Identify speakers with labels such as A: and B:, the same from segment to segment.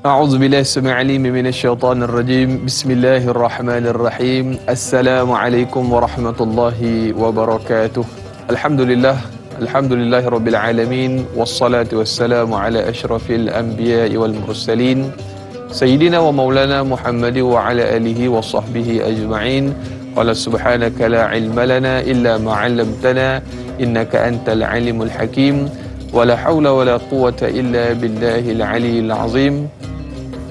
A: أعوذ بالله السميع العليم من الشيطان الرجيم. بسم الله الرحمن الرحيم. السلام عليكم ورحمة الله وبركاته. الحمد لله رب العالمين والصلاة والسلام على أشرف الأنبياء والمرسلين سيدنا ومولانا محمد وعلى آله وصحبه أجمعين. قال سبحانك لا علم لنا إلا ما علمتنا إنك أنت العليم الحكيم ولا حول ولا قوة إلا بالله العلي العظيم.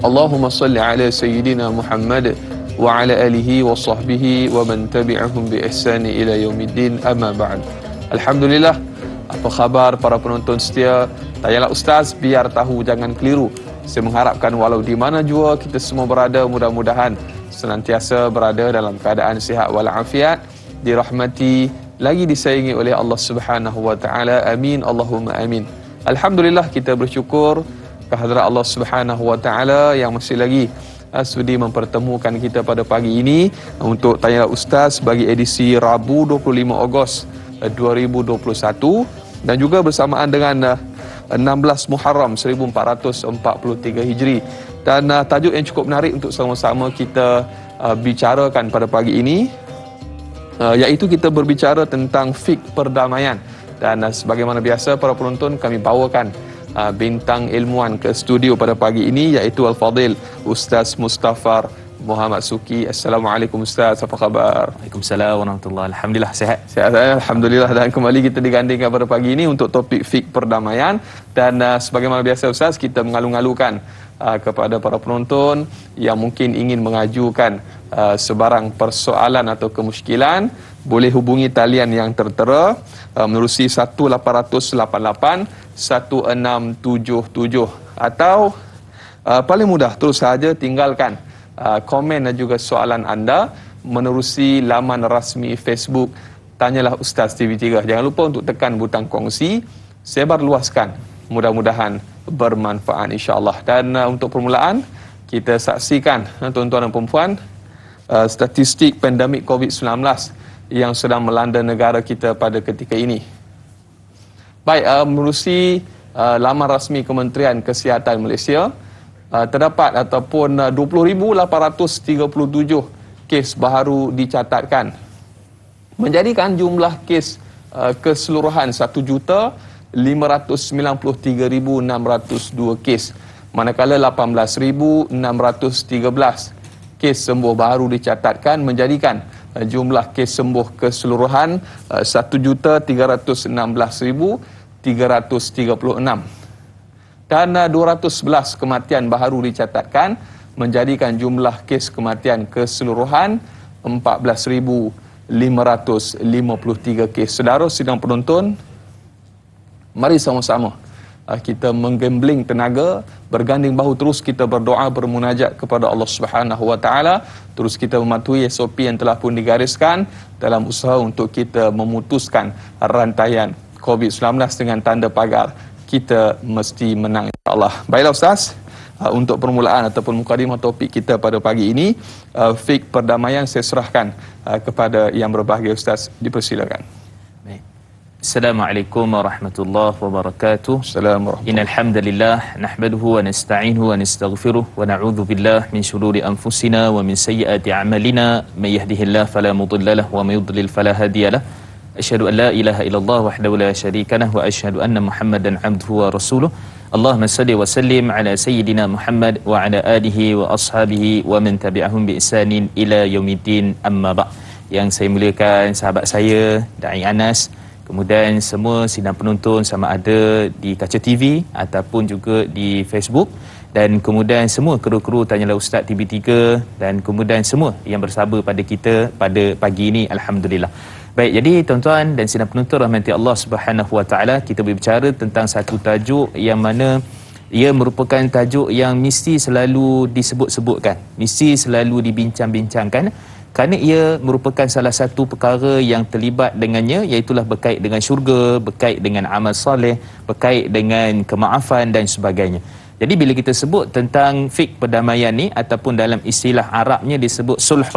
A: اللهم صل على سيدنا محمد وعلى آله وصحبه ومن تبعهم بإحسان إلى يوم الدين. أما بعد. Alhamdulillah. Apa khabar para penonton setia? Tayalah Ustaz, biar tahu jangan keliru. Saya mengharapkan walau di mana jua kita semua berada, mudah-mudahan senantiasa berada dalam keadaan sihat walafiat, dirahmati, lagi disayangi oleh Allah Subhanahu wa taala. Amin Allahumma amin. Alhamdulillah, kita bersyukur kehadrat Allah Subhanahu wa taala yang masih lagi sudi mempertemukan kita pada pagi ini untuk Tayalah Ustaz bagi edisi Rabu 25 Ogos 2021 dan juga bersamaan dengan 16 Muharram 1443 Hijri. Dan tajuk yang cukup menarik untuk sama-sama kita bicarakan pada pagi ini iaitu kita berbicara tentang fiqh perdamaian. Dan sebagaimana biasa para penonton, kami bawakan bintang ilmuwan ke studio pada pagi ini iaitu Al-Fadil Ustaz Mustafar Muhammad Suki. Assalamualaikum Ustaz, apa khabar?
B: Waalaikumsalam warahmatullahi. Alhamdulillah sihat.
A: Sihat saya, alhamdulillah. Dan kembali kita digandingkan pada pagi ini untuk topik fiqh perdamaian. Dan sebagaimana biasa Ustaz, kita mengalu-alukan kepada para penonton yang mungkin ingin mengajukan sebarang persoalan atau kemusykilan, boleh hubungi talian yang tertera menerusi 1888 1677 atau paling mudah terus saja tinggalkan komen dan juga soalan anda menerusi laman rasmi Facebook Tanyalah Ustaz TV3. Jangan lupa untuk tekan butang kongsi, sebar luaskan, mudah-mudahan bermanfaat insya-Allah. Dan untuk permulaan kita saksikan tuan-tuan dan puan-puan statistik pandemik COVID-19 yang sedang melanda negara kita pada ketika ini. Baik, menerusi laman rasmi Kementerian Kesihatan Malaysia, terdapat ataupun 20,837 kes baru dicatatkan, menjadikan jumlah kes keseluruhan 1,593,602 kes, manakala 18,613 kes sembuh baru dicatatkan, menjadikan jumlah kes sembuh keseluruhan 1,316,336 dan 211 kematian baru dicatatkan, menjadikan jumlah kes kematian keseluruhan 14,553 kes. Saudara sidang penonton, mari sama-sama kita menggambling tenaga, berganding bahu, terus kita berdoa, bermunajat kepada Allah Subhanahu wa taala, terus kita mematuhi SOP yang telah pun digariskan dalam usaha untuk kita memutuskan rantaian COVID-19 dengan tanda pagar kita mesti menang insya-Allah. Baiklah Ustaz, untuk permulaan ataupun mukadimah topik kita pada pagi ini, fiqh perdamaian, saya serahkan kepada yang berbahagia Ustaz, dipersilakan.
B: Assalamualaikum warahmatullahi wabarakatuh.
A: Assalamualaikum.
B: Innal hamdalillah nahmaduhu wa nasta'inuhu wa nastaghfiruh wa na'udzu billahi min shururi anfusina wa min sayyiati a'malina. May yahdihillahu fala mudilla lahu wa may yudlil fala hadiya lahu. Asyhadu an la ilaha illallah wahdahu la syarika lahu wa asyhadu anna Muhammadan 'abduhu wa rasuluh. Allahumma salli wa sallim ala sayyidina Muhammad wa ala alihi wa ashabihi wa man tabi'ahum bi ihsanin ila yaumiddin. Amma ba'. Yang saya muliakan sahabat saya Dai Anas, kemudian semua sidang penonton sama ada di kaca TV ataupun juga di Facebook, dan kemudian semua kru-kru Tanyalah Ustaz TV3, dan kemudian semua yang bersabar pada kita pada pagi ini. Alhamdulillah. Baik, jadi tuan-tuan dan sidang penonton rahmati Allah Subhanahu wa taala, kita berbicara tentang satu tajuk yang mana ia merupakan tajuk yang mesti selalu disebut-sebutkan, mesti selalu dibincang-bincangkan, kerana ia merupakan salah satu perkara yang terlibat dengannya, iaitulah berkait dengan syurga, berkait dengan amal soleh, berkait dengan kemaafan dan sebagainya. Jadi bila kita sebut tentang fiqh perdamaian ni, ataupun dalam istilah Arabnya disebut sulh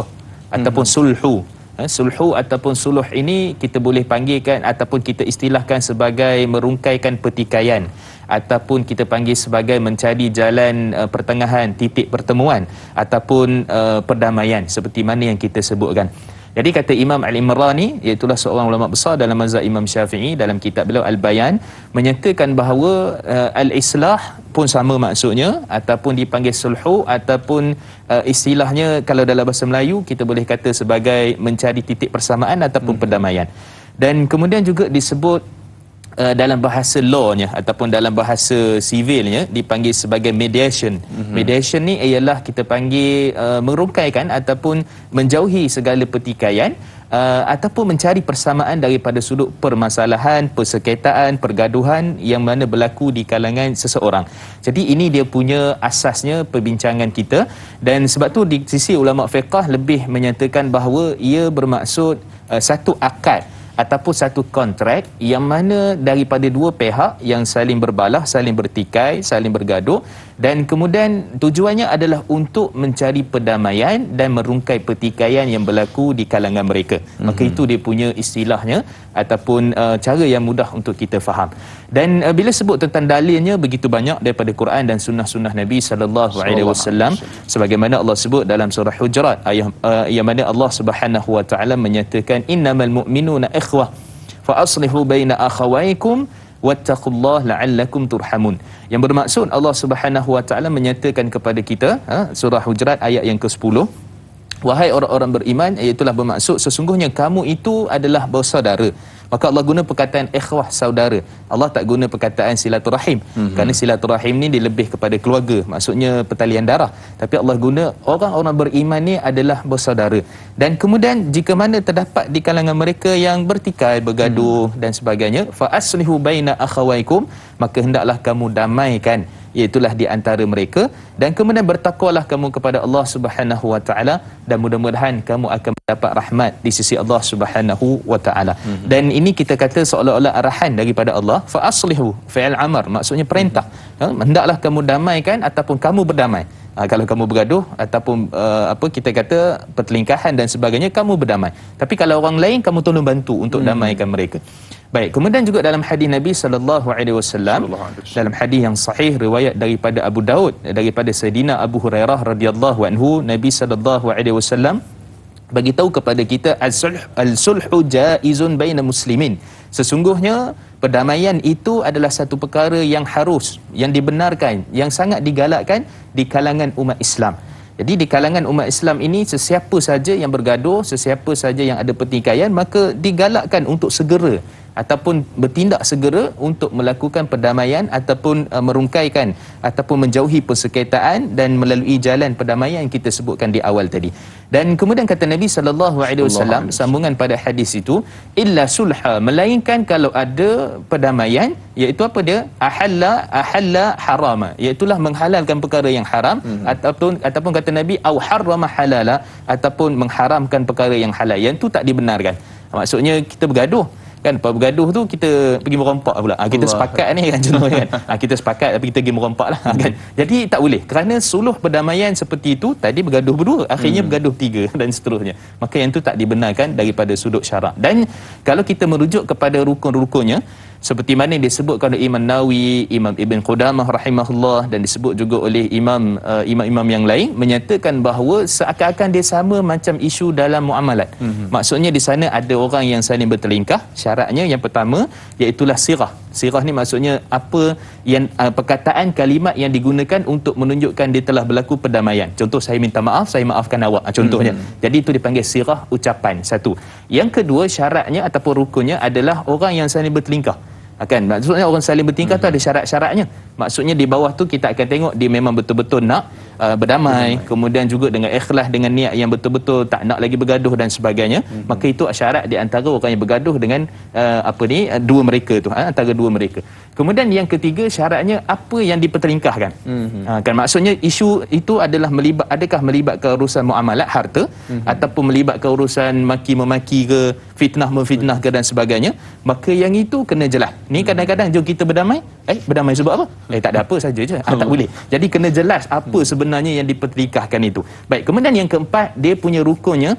B: ataupun sulhu. Sulhu ataupun suluh ini kita boleh panggilkan ataupun kita istilahkan sebagai merungkaikan pertikaian ataupun kita panggil sebagai mencari jalan pertengahan, titik pertemuan ataupun perdamaian seperti mana yang kita sebutkan. Jadi kata Imam Al-Imrani, iaitulah seorang ulama besar dalam mazhab Imam Syafi'i, dalam kitab beliau Al-Bayan, menyatakan bahawa al-islah pun sama maksudnya, ataupun dipanggil sulhu, ataupun istilahnya kalau dalam bahasa Melayu kita boleh kata sebagai mencari titik persamaan ataupun perdamaian. Dan kemudian juga disebut dalam bahasa law-nya ataupun dalam bahasa sivilnya dipanggil sebagai mediation. Mediation ni ialah kita panggil merungkaikan ataupun menjauhi segala pertikaian ataupun mencari persamaan daripada sudut permasalahan, persengketaan, pergaduhan yang mana berlaku di kalangan seseorang. Jadi ini dia punya asasnya perbincangan kita, dan sebab tu di sisi ulama fiqh lebih menyatakan bahawa ia bermaksud satu akad ataupun satu kontrak yang mana daripada dua pihak yang saling berbalah, saling bertikai, saling bergaduh, dan kemudian tujuannya adalah untuk mencari perdamaian dan merungkai pertikaian yang berlaku di kalangan mereka. Maka itu dia punya istilahnya ataupun cara yang mudah untuk kita faham. Dan bila sebut tentang dalilnya begitu banyak daripada Quran dan sunnah-sunnah Nabi sallallahu alaihi wasallam, sebagaimana Allah sebut dalam surah Hujurat yang mana Allah Subhanahu wa taala menyatakan innamal mu'minuna ikhwah fa aslihu baina akhawaykum wattaqullaha la'allakum turhamun. Yang bermaksud Allah Subhanahu wa taala menyatakan kepada kita, surah Hujurat ayat yang ke-10, wahai orang-orang beriman, iaitulah bermaksud sesungguhnya kamu itu adalah bersaudara. Maka Allah guna perkataan ikhwah, saudara. Allah tak guna perkataan silaturahim. Kerana silaturahim ni dia lebih kepada keluarga, maksudnya pertalian darah. Tapi Allah guna orang-orang beriman ni adalah bersaudara. Dan kemudian jika mana terdapat di kalangan mereka yang bertikai, bergaduh dan sebagainya, fa aslihu baina akhawaykum, maka hendaklah kamu damaikan, iaitulah di antara mereka, dan kemudian bertakwalah kamu kepada Allah Subhanahu wa taala, dan mudah-mudahan kamu akan mendapat rahmat di sisi Allah Subhanahu wa taala. Dan ini kita kata seolah-olah arahan daripada Allah, fa aslihu fi'il amr, maksudnya perintah. Hendaklah kamu damaikan ataupun kamu berdamai. Kalau kamu bergaduh ataupun kita kata pertelingkahan dan sebagainya, kamu berdamai. Tapi kalau orang lain, kamu tolong bantu untuk damaikan mereka. Baik, kemudian juga dalam hadis Nabi sallallahu alaihi wasallam, dalam hadis yang sahih riwayat daripada Abu Daud daripada Sayyidina Abu Hurairah radhiyallahu anhu, Nabi sallallahu alaihi wasallam bagi tahu kepada kita al-sulhu jaizun baina muslimin. Sesungguhnya perdamaian itu adalah satu perkara yang harus, yang dibenarkan, yang sangat digalakkan di kalangan umat Islam. Jadi di kalangan umat Islam ini, sesiapa saja yang bergaduh, sesiapa saja yang ada pertikaian, maka digalakkan untuk segera ataupun bertindak segera untuk melakukan perdamaian ataupun merungkaikan ataupun menjauhi persengketaan dan melalui jalan perdamaian yang kita sebutkan di awal tadi. Dan kemudian kata Nabi sallallahu alaihi wasallam sambungan pada hadis itu, illa sulha, melainkan kalau ada perdamaian, iaitu apa dia? Ahalla harama, iaitulah menghalalkan perkara yang haram, ataupun kata Nabi au harrama halala, ataupun mengharamkan perkara yang halal, yang tu tak dibenarkan. Maksudnya kita bergaduh kan, bergaduh tu kita pergi merompak pula. Kita sepakat ni kan, contohnya kan. Kita sepakat tapi kita pergi merompak lah kan. Jadi tak boleh, kerana suluh perdamaian seperti itu, tadi bergaduh berdua, akhirnya bergaduh tiga dan seterusnya. Maka yang tu tak dibenarkan daripada sudut syarak. Dan kalau kita merujuk kepada rukun-rukunnya, seperti mana disebutkan oleh Imam Nawawi, Imam Ibn Qudamah rahimahullah, dan disebut juga oleh imam-imam yang lain, menyatakan bahawa seakan-akan dia sama macam isu dalam muamalat. Maksudnya di sana ada orang yang saling bertelingkah. Syaratnya yang pertama iaitulah sirah. Sirah ni maksudnya apa yang perkataan kalimat yang digunakan untuk menunjukkan dia telah berlaku perdamaian. Contoh, saya minta maaf, saya maafkan awak, contohnya. Jadi itu dipanggil sirah ucapan, satu. Yang kedua, syaratnya ataupun rukunnya adalah orang yang saling bertelingkah. Kan, maksudnya orang saling bertingkah tu ada syarat-syaratnya. Maksudnya di bawah tu kita akan tengok dia memang betul-betul nak berdamai, kemudian juga dengan ikhlas, dengan niat yang betul-betul tak nak lagi bergaduh dan sebagainya. Maka itu syarat di antara orang yang bergaduh dengan dua mereka tu, antara dua mereka. Kemudian yang ketiga, syaratnya apa yang dipertelingkahkan. Kan, maksudnya isu itu adalah adakah melibatkan urusan muamalat harta, ataupun melibatkan urusan maki-memaki ke, fitnah-memfitnah ke dan sebagainya. Maka yang itu kena jelas. Ni kadang-kadang jom kita berdamai, berdamai sebab apa? Tak ada apa saja je. Tak boleh. Jadi kena jelas apa sebenarnya yang dipertelingkahkan itu. Baik, kemudian yang keempat, dia punya rukunnya,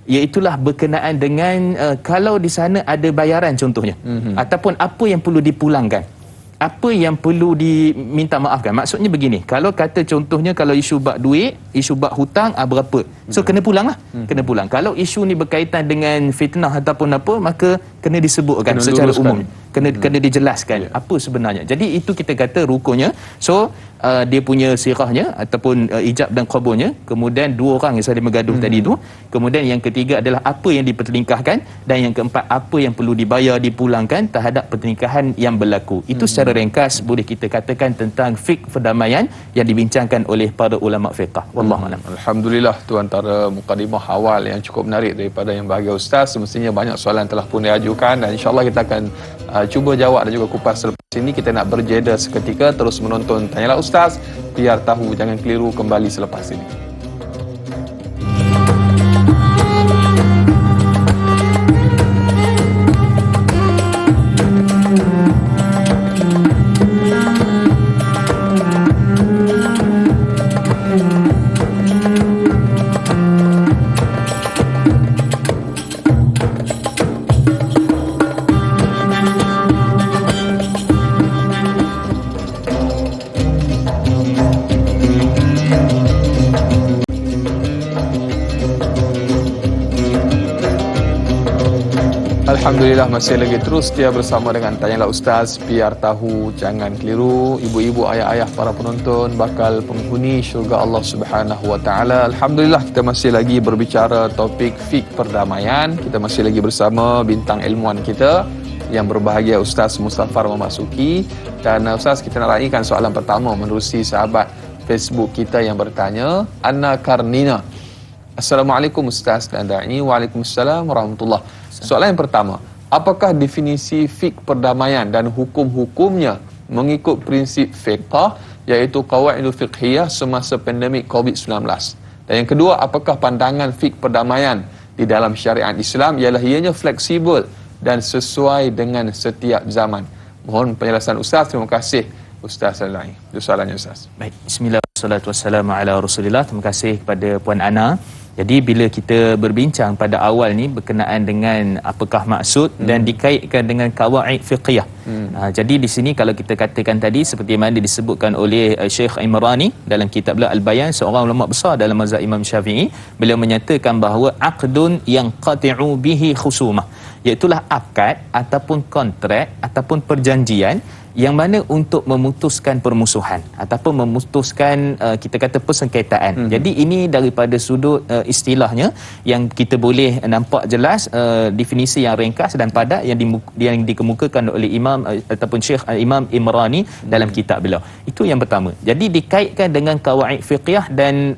B: iaitulah berkenaan dengan kalau di sana ada bayaran contohnya, ataupun apa yang perlu dipulangkan. apa yang perlu diminta maafkan? Maksudnya begini, kalau kata contohnya kalau isu bab duit, isu bab hutang, berapa? So kena pulang lah. Kena pulang. Kalau isu ni berkaitan dengan fitnah ataupun apa, maka kena disebutkan
A: Kena
B: secara
A: luruskan.
B: umum. Kena dijelaskan apa sebenarnya. Jadi itu kita kata rukunnya. So dia punya sirahnya ataupun ijab dan qabulnya, kemudian dua orang yang saling bergaduh tadi tu, kemudian yang ketiga adalah apa yang dipertelingkahkan, dan yang keempat apa yang perlu dibayar, dipulangkan terhadap pertelingkahan yang berlaku. Itu secara ringkas boleh kita katakan tentang fiqh perdamaian yang dibincangkan oleh para ulama fiqh. Wallahu a'lam.
A: Alhamdulillah, tu antara mukadimah awal yang cukup menarik daripada yang bahagia Ustaz. Semestinya banyak soalan telah pun diajukan dan insyaAllah kita akan cuba jawab dan juga kupas selepas ini. Kita nak berjeda seketika, terus menonton Tanyalah Ustaz, biar tahu jangan keliru, kembali selepas ini. Alhamdulillah, masih lagi terus setia bersama dengan Tanyalah Ustaz, biar tahu jangan keliru. Ibu-ibu, ayah-ayah, para penonton bakal penghuni syurga Allah Subhanahu Wa Taala. Alhamdulillah, kita masih lagi berbicara topik fiqh perdamaian. Kita masih lagi bersama bintang ilmuwan kita yang berbahagia Ustaz Mustafar memasuki. Dan Ustaz, kita nak raikan soalan pertama menerusi sahabat Facebook kita yang bertanya, Anna Karnina. Assalamualaikum Ustaz dan Da'i. Waalaikumsalam warahmatullahi. Soalan yang pertama, apakah definisi fiqh perdamaian dan hukum-hukumnya mengikut prinsip fiqh, iaitu qawaidul fiqhiyah semasa pandemik COVID-19? Dan yang kedua, apakah pandangan fiqh perdamaian di dalam syariat Islam ialah ianya fleksibel dan sesuai dengan setiap zaman? Mohon penjelasan Ustaz. Terima kasih Ustaz Al-Da'i. Itu soalannya Ustaz.
B: Baik, bismillah, wassalatu wassalamu ala Rasulillah. Terima kasih kepada Puan Ana. Jadi bila kita berbincang pada awal ni berkenaan dengan apakah maksud dan dikaitkan dengan qawaid fiqhiyah. Jadi di sini kalau kita katakan tadi seperti mana disebutkan oleh Syekh Imrani dalam kitab beliau Al-Bayan, seorang ulama besar dalam mazhab Imam Syafi'i, beliau menyatakan bahawa aqdun yang qati'u bihi khusumah, iaitu akad ataupun kontrak ataupun perjanjian yang mana untuk memutuskan permusuhan ataupun memutuskan kita kata persengketaan. Jadi ini daripada sudut istilahnya yang kita boleh nampak jelas definisi yang ringkas dan padat yang dikemukakan oleh Imam ataupun Syekh Imam Imrani dalam kitab beliau. Itu yang pertama. Jadi dikaitkan dengan qawaid fiqhiyah dan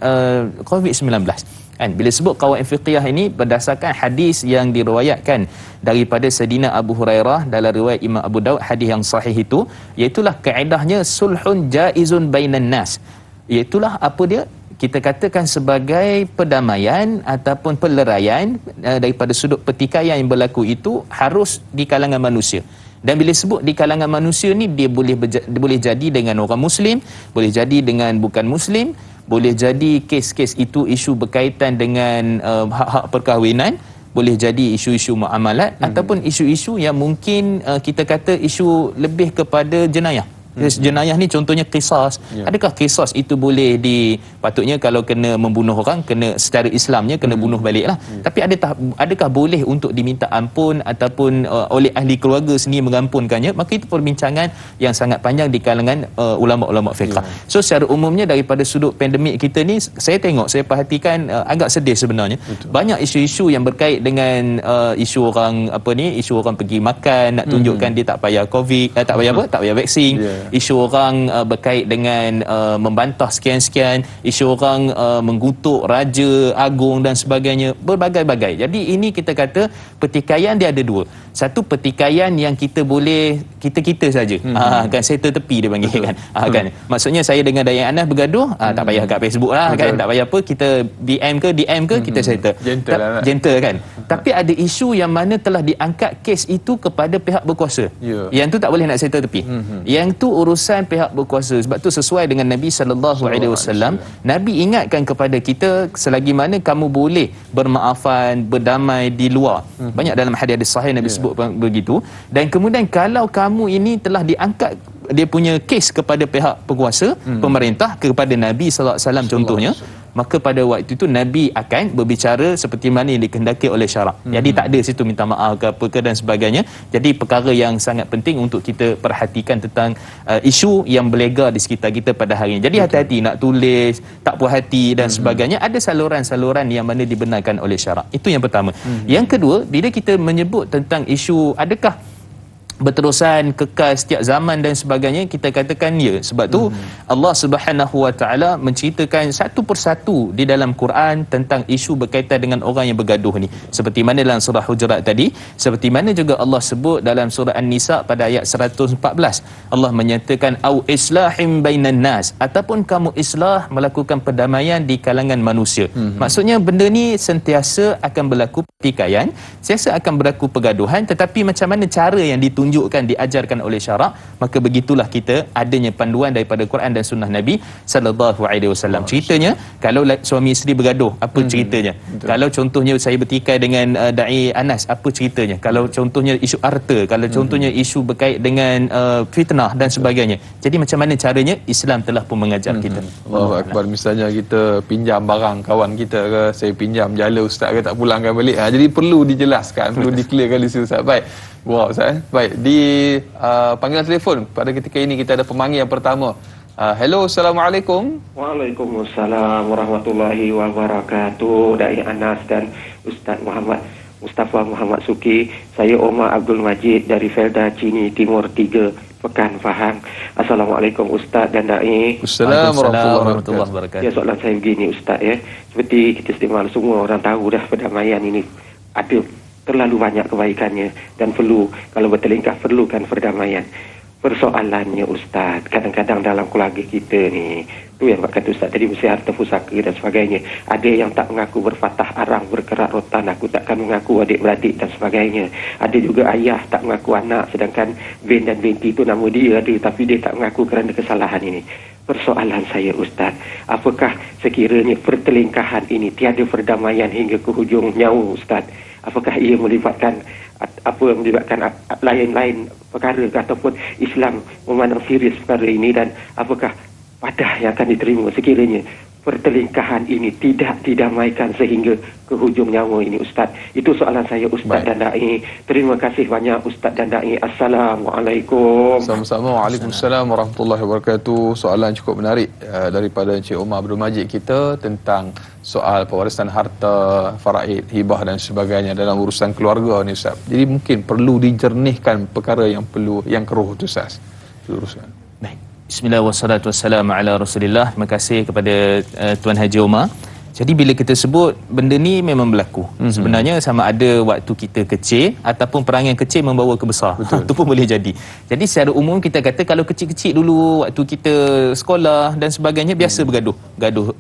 B: COVID-19. Kan bila sebut qawaid fiqhiyah ini berdasarkan hadis yang diriwayatkan daripada Sayyidina Abu Hurairah dalam riwayat Imam Abu Daud, hadis yang sahih itu, iaitulah kaedahnya sulhun jaizun bainan nas. Iaitulah apa dia? Kita katakan sebagai perdamaian ataupun peleraian daripada sudut pertikaian yang berlaku itu harus di kalangan manusia. Dan bila sebut di kalangan manusia ni, dia boleh jadi dengan orang Muslim, boleh jadi dengan bukan Muslim, boleh jadi kes-kes itu isu berkaitan dengan hak-hak perkahwinan, boleh jadi isu-isu muamalat ataupun isu-isu yang mungkin kita kata isu lebih kepada jenayah. Jenayah ni contohnya qisas. Adakah qisas itu boleh patutnya kalau kena membunuh orang, kena secara Islamnya kena bunuh baliklah. Tapi adakah boleh untuk diminta ampun ataupun oleh ahli keluarga sendiri mengampunkannya? Maka itu perbincangan yang sangat panjang di kalangan ulama-ulama fiqh. So secara umumnya daripada sudut pandemik kita ni, saya perhatikan agak sedih sebenarnya. Banyak isu-isu yang berkait dengan isu orang isu orang pergi makan nak tunjukkan dia tak payah covid, tak payah vaksin. Isu orang berkait dengan membantah sekian-sekian, isu orang mengutuk raja agung dan sebagainya, berbagai-bagai. Jadi ini kita kata pertikaian dia ada dua. Satu pertikaian yang kita boleh kita saja. Kan settle tepi dia panggil kan. Kan. Maksudnya saya dengan Dayan Anas bergaduh, tak payah kat Facebook lah kan, tak payah apa, kita DM ke kita settle. Gentle kan. Tapi ada isu yang mana telah diangkat kes itu kepada pihak berkuasa. Yang tu tak boleh nak settle tepi. Yang tu urusan pihak berkuasa. Sebab tu sesuai dengan Nabi sallallahu alaihi wasallam, Nabi ingatkan kepada kita selagi mana kamu boleh bermaafan, berdamai di luar. Banyak dalam hadis sahih Nabi sebut begitu. Dan kemudian kalau kamu ini telah diangkat dia punya kes kepada pihak penguasa, pemerintah, kepada Nabi sallallahu alaihi wasallam contohnya, maka pada waktu itu Nabi akan berbicara seperti mana yang dikehendaki oleh syarak. Jadi tak ada situ minta maaf ke apa ke dan sebagainya. Jadi perkara yang sangat penting untuk kita perhatikan tentang isu yang berlegar di sekitar kita pada hari ini. Jadi hati-hati nak tulis tak puas hati dan sebagainya, ada saluran-saluran yang mana dibenarkan oleh syarak. Itu yang pertama. Yang kedua, bila kita menyebut tentang isu adakah berterusan kekal setiap zaman dan sebagainya, kita katakan ya. Sebab tu Allah Subhanahu Wa Taala menceritakan satu persatu di dalam Quran tentang isu berkaitan dengan orang yang bergaduh ni. Seperti mana dalam surah Hujurat tadi, seperti mana juga Allah sebut dalam surah An-Nisa pada ayat 114. Allah menyatakan au islahim bainan nas, ataupun kamu islah, melakukan perdamaian di kalangan manusia. Maksudnya benda ni sentiasa akan berlaku pertikaian, sentiasa akan berlaku pergaduhan, tetapi macam mana cara yang ditunjukkan, diajarkan oleh syarak, maka begitulah kita adanya panduan daripada Quran dan sunnah Nabi sallallahu alaihi wasallam. Ceritanya kalau suami isteri bergaduh, apa ceritanya? Kalau contohnya saya bertikai dengan dai Anas, apa ceritanya? Kalau contohnya isu harta, kalau contohnya isu berkait dengan fitnah dan sebagainya. Jadi macam mana caranya? Islam telah pun mengajar kita.
A: Allahu akbar. Misalnya kita pinjam barang kawan kita ke, saya pinjam jala ustaz ke tak pulangkan balik. Jadi perlu dijelaskan, perlu di-clearkan di situ ustaz. Baik. Wow, Ustaz. Baik, di panggilan telefon pada ketika ini kita ada pemanggil yang pertama. Hello, Assalamualaikum.
C: Waalaikumsalam warahmatullahi wabarakatuh. Dai Anas dan Ustaz Mustafa Muhammad Suki. Saya Omar Abdul Majid dari Felda Cini Timur 3, Pekan Pahang. Assalamualaikum Ustaz dan Dai.
A: Assalamualaikum warahmatullahi wabarakatuh.
C: Ya, soalan saya begini Ustaz ya. Seperti kita semua orang tahu dah, perdamaian ini ada terlalu banyak kebaikannya dan perlu, kalau bertelingkah, perlukan perdamaian. Persoalannya Ustaz, kadang-kadang dalam keluarga kita ni, tu yang kata Ustaz tadi, mesti harta pusaka dan sebagainya. Ada yang tak mengaku berfatah arang, berkerak rotan, aku takkan mengaku adik-beradik dan sebagainya. Ada juga ayah tak mengaku anak, sedangkan bin dan binti tu nama dia ada, tapi dia tak mengaku kerana kesalahan ini. Persoalan saya Ustaz, apakah sekiranya pertelingkahan ini tiada perdamaian hingga ke hujung nyawa Ustaz, apakah ia melibatkan lain-lain perkara ataupun Islam memandang serius perkara ini, dan apakah padah yang akan diterima sekiranya pertelingkahan ini tidak didamaikan sehingga ke hujung nyawa ini Ustaz? Itu soalan saya Ustaz. Baik. Dan Dai. Terima kasih banyak Ustaz dan Dai. Assalamualaikum.
A: Sama-sama. Waalaikumsalam warahmatullahi wabarakatuh. Soalan cukup menarik daripada Encik Omar Abdul Majid kita tentang soal pewarisan harta, faraid, hibah dan sebagainya dalam urusan keluarga ni Ustaz. Jadi mungkin perlu dijernihkan perkara yang keruh tu Ustaz. Luruskan.
B: Baik. Bismillah wassalatu wassalamu ala Rasulillah. Terima kasih kepada Tuan Haji Omar. Jadi bila kita sebut benda ni memang berlaku. Sebenarnya sama ada waktu kita kecil ataupun perangai kecil membawa ke besar. Itu pun boleh jadi. Jadi secara umum kita kata kalau kecil-kecil dulu waktu kita sekolah dan sebagainya biasa bergaduh. Gaduh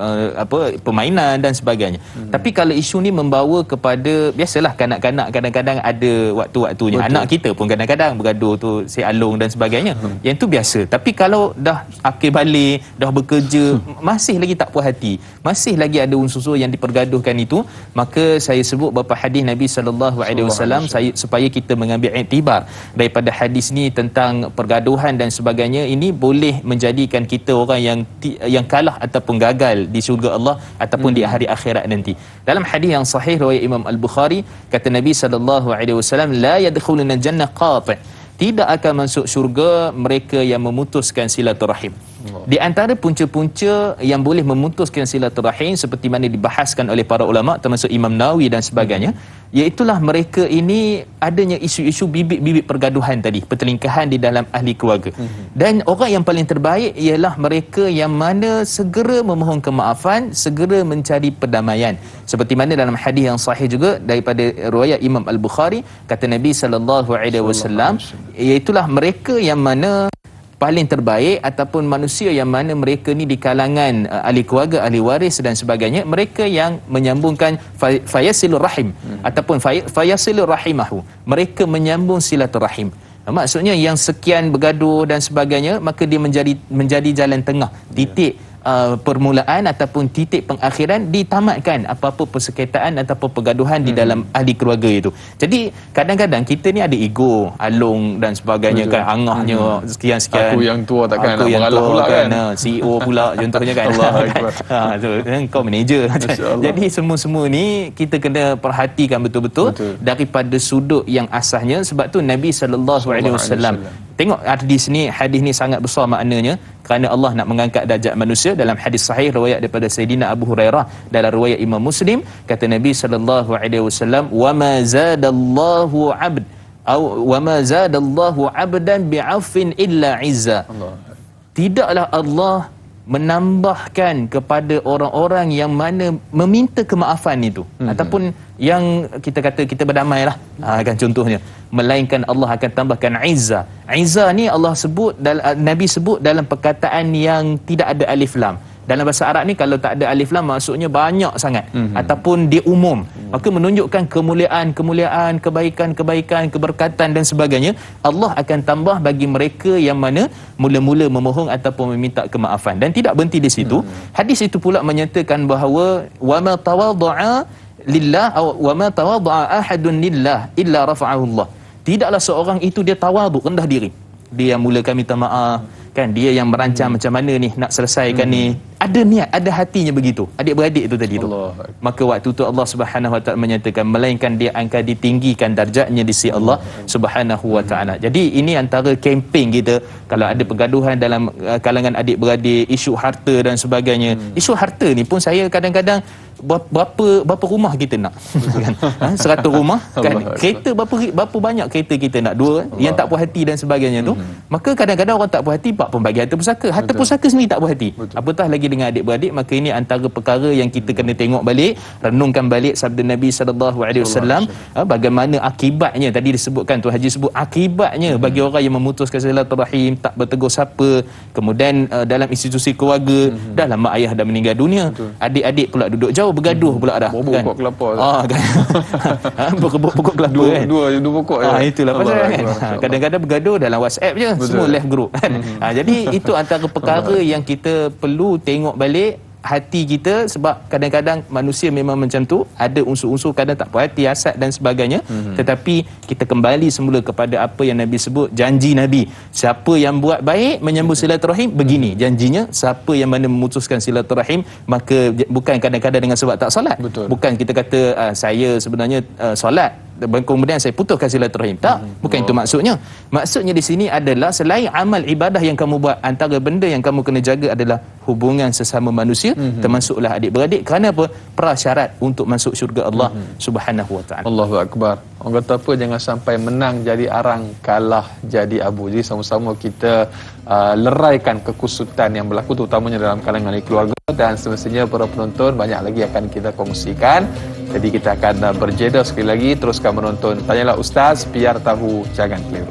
B: permainan dan sebagainya. Tapi kalau isu ni membawa kepada, biasalah kanak-kanak kadang-kadang ada waktu-waktunya. Betul. Anak kita pun kadang-kadang bergaduh tu, si alung dan sebagainya. Yang tu biasa. Tapi kalau dah akhir balik, dah bekerja, masih lagi tak puas hati, masih lagi ada unsur yang dipergaduhkan itu, maka saya sebut beberapa hadis Nabi sallallahu alaihi wasallam supaya kita mengambil iktibar daripada hadis ni tentang pergaduhan dan sebagainya. Ini boleh menjadikan kita orang yang kalah ataupun gagal di syurga Allah ataupun di hari akhirat nanti. Dalam hadis yang sahih riwayat Imam Al-Bukhari, kata Nabi sallallahu alaihi wasallam, la yadkhuluna jannah qati', tidak akan masuk syurga mereka yang memutuskan silaturahim. Di antara punca-punca yang boleh memutuskan silaturahim seperti mana dibahaskan oleh para ulama termasuk Imam Nawawi dan sebagainya, iaitulah mereka ini adanya isu-isu bibit-bibit pergaduhan tadi, pertelingkahan di dalam ahli keluarga. Dan orang yang paling terbaik ialah mereka yang mana segera memohon kemaafan, segera mencari perdamaian. Seperti mana dalam hadis yang sahih juga daripada riwayat Imam Al-Bukhari, kata Nabi sallallahu alaihi wasallam, iaitulah mereka yang mana paling terbaik ataupun manusia yang mana mereka ni di kalangan ahli keluarga, ahli waris dan sebagainya, mereka yang menyambungkan fayasilur rahim ataupun fayasilur rahimahu, mereka menyambung silaturahim. Maksudnya yang sekian bergaduh dan sebagainya, maka dia menjadi jalan tengah, titik permulaan ataupun titik pengakhiran ditamatkan apa-apa persekitaran ataupun pergaduhan di dalam ahli keluarga itu. Jadi kadang-kadang kita ni ada ego, alung dan sebagainya. Betul. Kan angahnya sekian-sekian.
A: Aku yang tua takkan
B: aku
A: nak
B: yang
A: mengalah
B: tua
A: pula kan.
B: CEO pula contohnya kan. Tu kau manager. Jadi semua-semua ni kita kena perhatikan betul-betul daripada sudut yang asasnya. Sebab tu Nabi SAW tengok hadis ni sangat besar maknanya, kerana Allah nak mengangkat darjat manusia. Dalam hadis sahih riwayat daripada Sayyidina Abu Hurairah dalam riwayat Imam Muslim, kata Nabi SAW, wa ma zadallahu 'abd wa ma zadallahu 'abdan bi'afin illa 'izza. Tidaklah Allah menambahkan kepada orang-orang yang mana meminta kemaafan itu, ataupun yang kita kata kita berdamailah, kan contohnya, melainkan Allah akan tambahkan izzah. Izzah ni Allah sebut, Nabi sebut dalam perkataan yang tidak ada alif lam. Dalam bahasa Arab ni kalau tak ada alif lam maksudnya banyak sangat, ataupun dia umum, maka menunjukkan kemuliaan, kebaikan, keberkatan dan sebagainya. Allah akan tambah bagi mereka yang mana mula-mula memohon ataupun meminta kemaafan. Dan tidak berhenti di situ. Hadis itu pula menyatakan bahawa wa ma tawadda'a lillah wa ma tawadda'a ahadun lillah illa rafa'ahu Allah. Tidaklah seorang itu dia tawaduk, rendah diri, dia yang mulakan minta maaf kan, dia yang merancang macam mana ni nak selesaikan ni, ada niat, ada hatinya begitu. Adik-beradik itu tadi tu, maka waktu tu Allah Subhanahu Wa Taala menyatakan melainkan dia akan ditinggikan darjatnya di sisi Allah Subhanahu Wa Taala. Jadi ini antara kempen kita kalau ada pergaduhan dalam kalangan adik-beradik, isu harta dan sebagainya. Isu harta ni pun saya kadang-kadang berapa rumah kita nak kan? 100 rumah kan, kereta berapa banyak kereta kita nak, 2 yang tak puas hati dan sebagainya tu. Maka kadang-kadang orang tak puas hati pak pun bagi harta pusaka sendiri tak puas hati. Apatah lagi dengan adik-beradik. Maka ini antara perkara yang kita kena tengok balik, renungkan balik sabda Nabi SAW, bagaimana akibatnya. Tadi disebutkan tu Haji sebut akibatnya bagi orang yang memutuskan silaturahim, tak bertegur sapa, kemudian dalam institusi keluarga, dah lama ayah dah meninggal dunia, adik-adik pula duduk jauh, bergaduh pula dah kan, pokok kelapa kan berebut pokok kelapa kan, dua pokok itulah pasal kan. Kadang-kadang bergaduh dalam WhatsApp je. Betul. Semua left group kan. Jadi itu antara perkara yang kita perlu tengok balik hati kita, sebab kadang-kadang manusia memang macam tu, ada unsur-unsur kadang tak puas hati, hasad dan sebagainya. Tetapi kita kembali semula kepada apa yang Nabi sebut, janji Nabi, siapa yang buat baik menyambung silaturahim, begini janjinya, siapa yang mana memutuskan silaturahim, maka bukan kadang-kadang dengan sebab tak solat. Betul. Bukan kita kata saya sebenarnya solat kemudian saya putuskan silaturahim, tak, bukan itu maksudnya. Maksudnya di sini adalah selain amal ibadah yang kamu buat, antara benda yang kamu kena jaga adalah hubungan sesama manusia, termasuklah adik-beradik. Kerana apa? Prasyarat untuk masuk syurga Allah Subhanahu Wa Taala. Allahu Akbar. Orang kata apa, jangan sampai menang jadi arang, kalah jadi abu. Jadi sama-sama kita leraikan kekusutan yang berlaku terutamanya dalam kalangan keluarga, dan semestinya para penonton banyak lagi akan kita kongsikan. Jadi kita akan berjeda sekali lagi, teruskan menonton Tanyalah Ustaz, biar tahu jangan keliru.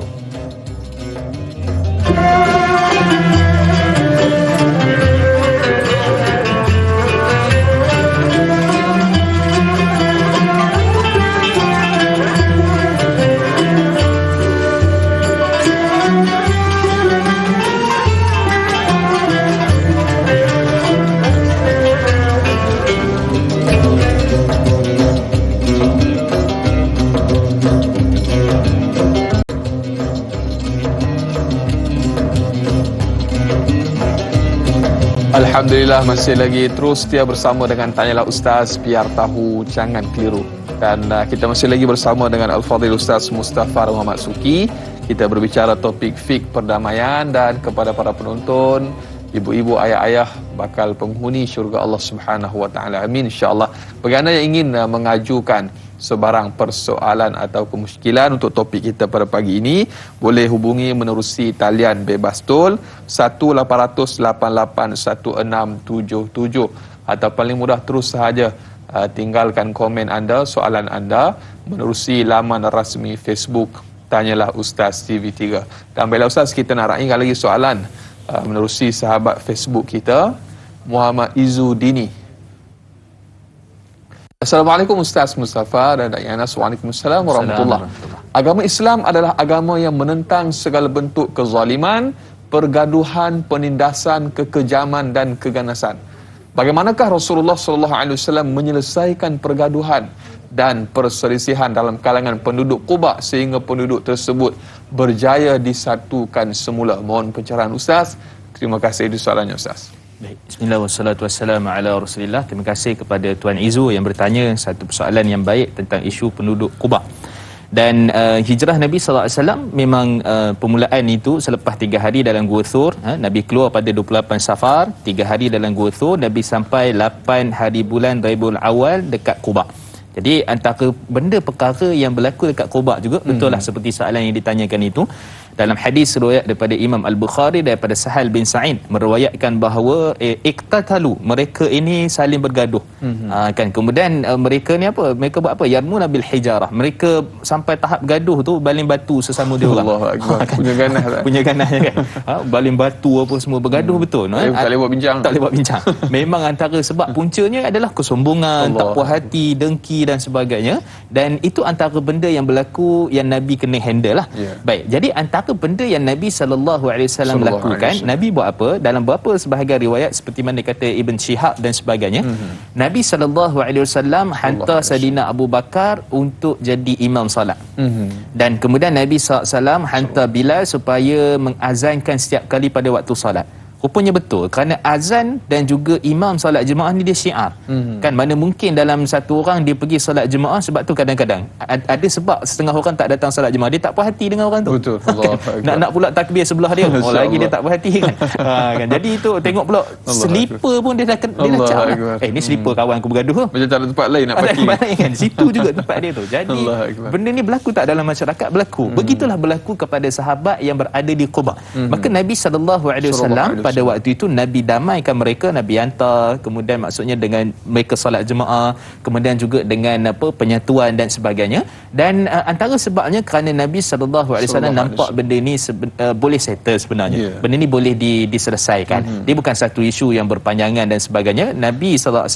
B: Alhamdulillah, masih lagi terus setia bersama dengan Tanyalah Ustaz, biar tahu jangan keliru. Dan kita masih lagi bersama dengan Al-Fadhil Ustaz Mustafa Muhammad Suki. Kita berbicara topik fik perdamaian, dan kepada para penonton, ibu-ibu, ayah-ayah bakal penghuni syurga Allah Subhanahu Wa Taala. Amin, insya-Allah. Bagi anda yang ingin mengajukan sebarang persoalan atau kemusykilan untuk topik kita pada pagi ini, boleh hubungi menerusi talian bebas tol 1-800-88-1677, atau paling mudah terus sahaja tinggalkan komen anda, soalan anda menerusi laman rasmi Facebook Tanyalah Ustaz TV3. Dan baiklah Ustaz, kita nak raihkan lagi soalan menerusi sahabat Facebook kita, Muhammad Izzuddini. Assalamualaikum Ustaz Mustafa dan Dai Anas. Waalaikumsalam warahmatullahi. Agama Islam adalah agama yang menentang segala bentuk kezaliman,
A: pergaduhan, penindasan, kekejaman dan keganasan. Bagaimanakah Rasulullah SAW menyelesaikan pergaduhan dan perselisihan dalam kalangan penduduk Quba sehingga penduduk tersebut berjaya disatukan semula? Mohon pencerahan Ustaz. Terima kasih di soalannya Ustaz.
B: Baik, bismillah wassalatu wassalamu ala Rasulillah. Terima kasih kepada Tuan Izu yang bertanya satu persoalan yang baik tentang isu penduduk Quba. Dan hijrah Nabi SAW memang permulaan itu selepas 3 hari dalam Gua Thur. Nabi keluar pada 28 Safar, 3 hari dalam Gua Thur, Nabi sampai 8 hari bulan Rabiul Awal dekat Quba. Jadi antara benda perkara yang berlaku dekat Quba juga, betul lah seperti soalan yang ditanyakan itu. Dalam hadis riwayat daripada Imam Al-Bukhari daripada Sahal bin Sa'id meriwayatkan bahawa iqtatalu, mereka ini saling bergaduh. Kan kemudian mereka ni apa? Mereka buat apa? Yarmuna bil hijarah. Mereka sampai tahap gaduh tu baling batu sesama dia orang.
A: Allahu akbar. Punya ganas tak?
B: Punya ganas kan. Baling batu apa semua bergaduh betul.
A: Tak boleh buat bincang.
B: Tak boleh buat bincang. Memang antara sebab puncanya adalah kesombongan, tak puas hati, dengki dan sebagainya, dan itu antara benda yang berlaku yang Nabi kena handle lah. Baik, jadi antara benda yang Nabi SAW lakukan, Nabi buat apa? Dalam beberapa sebahagian riwayat seperti mana kata Ibn Shihab dan sebagainya, Nabi SAW hantar Saidina Abu Bakar untuk jadi imam salat. Dan kemudian Nabi SAW hantar Bilal supaya mengazankan setiap kali pada waktu salat. Rupanya betul, kerana azan dan juga imam solat jemaah ni dia syiar. Kan mana mungkin dalam satu orang dia pergi solat jemaah, sebab tu kadang-kadang ada sebab setengah orang tak datang solat jemaah, dia tak puas hati dengan orang tu.
A: Betul.
B: Kan? Nak pula takbir sebelah dia, lagi dia tak puas hati kan. Kan. Jadi itu tengok pula selipar pun dia dah cap lah. Ni selipar kawan aku bergaduh tu.
A: Macam tak ada tempat lain nak parking.
B: Kan? Situ juga tempat dia tu. Jadi benda ni berlaku tak dalam masyarakat? Berlaku. Begitulah berlaku kepada sahabat yang berada di Quba. Maka Nabi SAW pada waktu itu Nabi damaikan mereka, Nabi hantar, kemudian maksudnya dengan mereka solat jemaah, kemudian juga dengan penyatuan dan sebagainya. Dan antara sebabnya kerana Nabi SAW nampak benda ni boleh settle sebenarnya. Benda ni boleh diselesaikan. Dia bukan satu isu yang berpanjangan dan sebagainya. Nabi SAW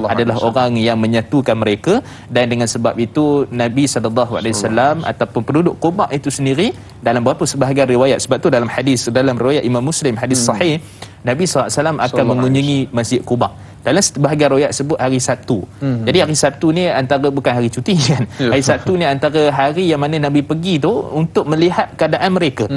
B: adalah orang yang menyatukan mereka, dan dengan sebab itu Nabi SAW ataupun penduduk Quba itu sendiri dalam beberapa sebahagian riwayat, sebab tu dalam hadis, dalam riwayat Imam Muslim, hadis sahih, Nabi SAW akan mengunjungi Masjid Quba. Dalam sebahagian riwayat sebut hari Sabtu. Jadi hari Sabtu ni antara, bukan hari cuti kan. Hari Sabtu ni antara hari yang mana Nabi pergi tu untuk melihat keadaan mereka.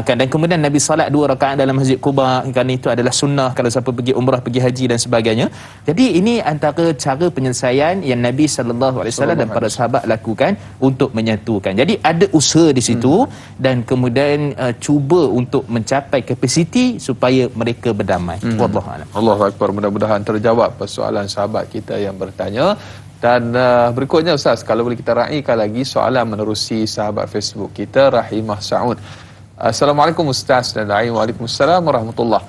B: Kan, dan kemudian Nabi salat 2 rakaat dalam Masjid Quba, kerana itu adalah sunnah kalau siapa pergi umrah, pergi haji dan sebagainya. Jadi ini antara cara penyelesaian yang Nabi SAW dan para sahabat lakukan untuk menyatukan. Jadi ada usaha di situ, dan kemudian cuba untuk mencapai kapasiti supaya mereka berdamai. Wallahu a'lam.
A: Allahu akbar. Mudah-mudahan terjawab persoalan sahabat kita yang bertanya. Dan berikutnya Ustaz, kalau boleh kita raikan lagi soalan menerusi sahabat Facebook kita, Rahimah Saud. Assalamualaikum Ustaz dan Waalaikumsalam warahmatullahi.